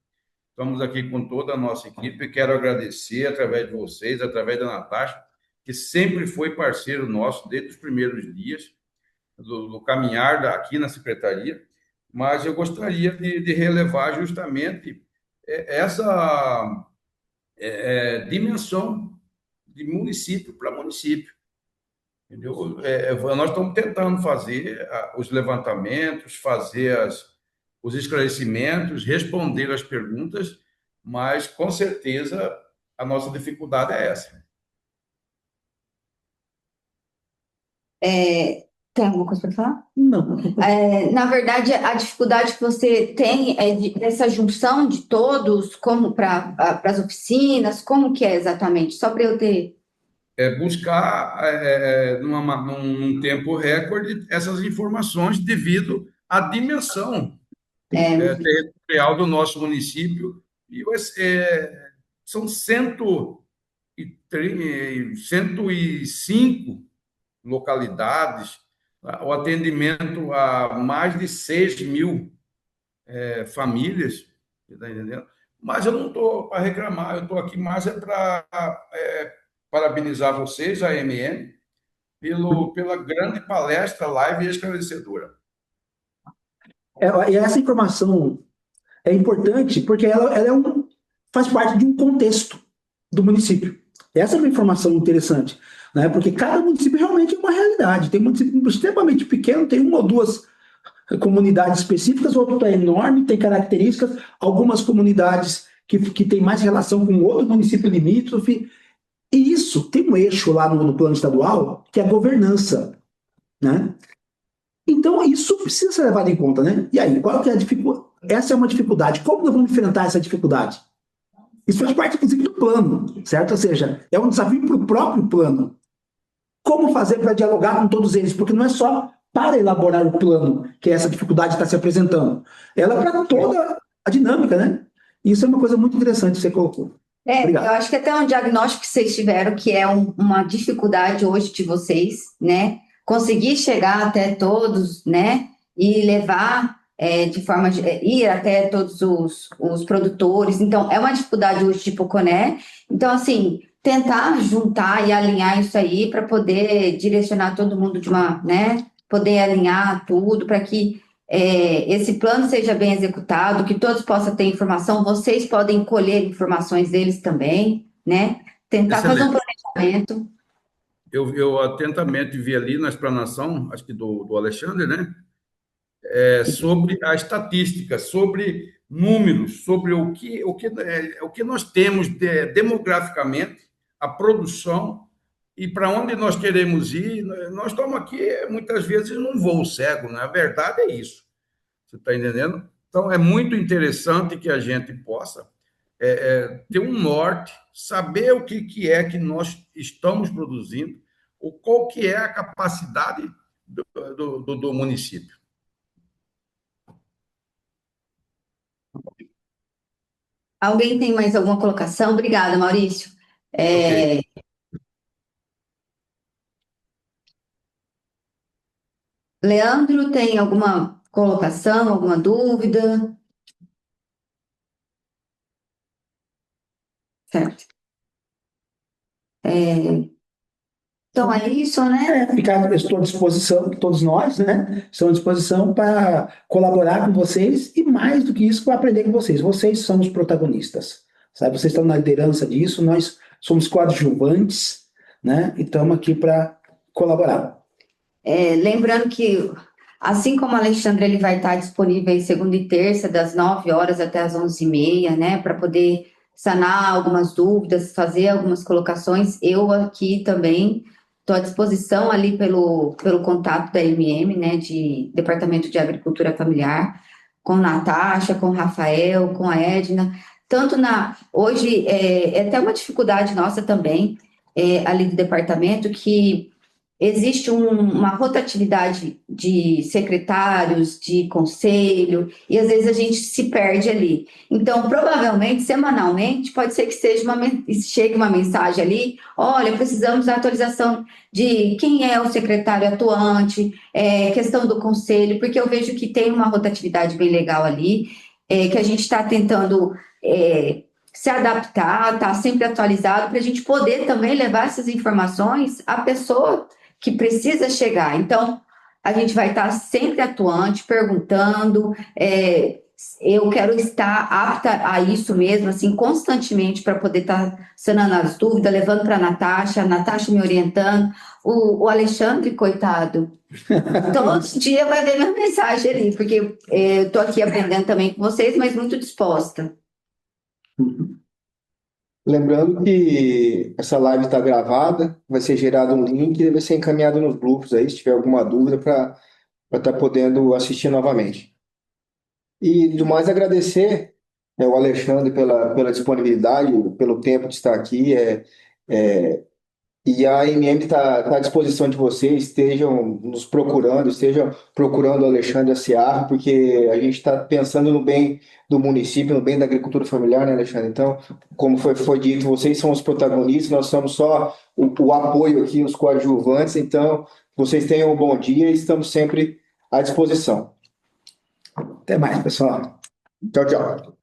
Estamos aqui com toda a nossa equipe e quero agradecer, através de vocês, através da Natasha, que sempre foi parceiro nosso desde os primeiros dias do caminhar aqui na Secretaria, mas eu gostaria de relevar justamente essa dimensão de município para município. Entendeu? Nós estamos tentando fazer os levantamentos, fazer os esclarecimentos, responder as perguntas, mas, com certeza, a nossa dificuldade é essa. Tem alguma coisa para falar? Não. Na verdade, a dificuldade que você tem é dessa junção de todos, como para as oficinas, como que é exatamente? Só para eu ter... Buscar, num tempo recorde, essas informações devido à dimensão industrial do nosso município. E são 105 localidades, tá? O atendimento a mais de 6.000 famílias, você está entendendo? Mas eu não estou para reclamar, eu estou aqui mais para parabenizar vocês, a AMM, pela grande palestra, live e esclarecedora. E essa informação é importante porque ela faz parte de um contexto do município. Essa é uma informação interessante, né? Porque cada município realmente é uma realidade. Tem município extremamente pequeno, tem uma ou duas comunidades específicas, outro é enorme, tem características, algumas comunidades que têm mais relação com outro município limítrofe. E isso tem um eixo lá no plano estadual, que é a governança, né? Então, isso precisa ser levado em conta, né? E aí, qual que é a dificuldade? Essa é uma dificuldade. Como nós vamos enfrentar essa dificuldade? Isso faz parte, inclusive, do plano, certo? Ou seja, é um desafio para o próprio plano. Como fazer para dialogar com todos eles? Porque não é só para elaborar o plano que essa dificuldade está se apresentando. Ela é para toda a dinâmica, né? Isso é uma coisa muito interessante que você colocou. Obrigado. Eu acho que até um diagnóstico que vocês tiveram, que é uma dificuldade hoje de vocês, né? Conseguir chegar até todos, né? E levar de forma de ir até todos os produtores. Então, é uma dificuldade hoje de Poconé. Então, assim, tentar juntar e alinhar isso aí para poder direcionar todo mundo né? Poder alinhar tudo para que esse plano seja bem executado, que todos possam ter informação, vocês podem colher informações deles também, né? Tentar Excelente. fazer um planejamento. Eu atentamente vi ali na explanação, acho que do Alexandre, né? Sobre a estatística, sobre números, sobre o que nós temos demograficamente, a produção e para onde nós queremos ir. Nós estamos aqui, muitas vezes, num voo cego, né? A verdade é isso. Você está entendendo? Então, é muito interessante que a gente possa ter um norte, saber o que é que nós estamos produzindo, qual que é a capacidade do município. Alguém tem mais alguma colocação? Obrigada, Maurício. Ok. Leandro, tem alguma colocação, alguma dúvida? Certo. Então, é isso, né? Estou à disposição, todos nós, né? Estamos à disposição para colaborar com vocês e, mais do que isso, para aprender com vocês. Vocês são os protagonistas, sabe? Vocês estão na liderança disso, nós somos coadjuvantes, né? E estamos aqui para colaborar. Lembrando que, assim como o Alexandre, ele vai estar disponível aí segunda e terça, das 9 horas até as 11h30, né? Para poder sanar algumas dúvidas, fazer algumas colocações. Eu aqui também estou à disposição ali pelo contato da MM, né, de Departamento de Agricultura Familiar, com Natasha, com Rafael, com a Edna. Hoje, é até uma dificuldade nossa também, ali do departamento, que existe uma rotatividade de secretários, de conselho, e às vezes a gente se perde ali. Então, provavelmente, semanalmente, pode ser que chegue uma mensagem ali: olha, precisamos da atualização de quem é o secretário atuante, questão do conselho, porque eu vejo que tem uma rotatividade bem legal ali, que a gente está tentando se adaptar, tá sempre atualizado, para a gente poder também levar essas informações à pessoa que precisa chegar. Então, a gente vai estar sempre atuante, perguntando. Eu quero estar apta a isso mesmo, assim, constantemente, para poder estar sanando as dúvidas, levando para a Natasha me orientando, o Alexandre, coitado, todos os dias vai ver minha mensagem ali, porque eu estou aqui aprendendo também com vocês, mas muito disposta. Lembrando que essa live está gravada, vai ser gerado um link e vai ser encaminhado nos grupos aí, se tiver alguma dúvida, para estar podendo assistir novamente. E, do mais, agradecer ao Alexandre pela disponibilidade, pelo tempo de estar aqui, e E a AMM está à disposição de vocês, estejam nos procurando, estejam procurando o Alexandre Aciar, porque a gente está pensando no bem do município, no bem da agricultura familiar, né, Alexandre? Então, como foi dito, vocês são os protagonistas, nós somos só o apoio aqui, os coadjuvantes, então vocês tenham um bom dia e estamos sempre à disposição. Até mais, pessoal. Tchau, tchau.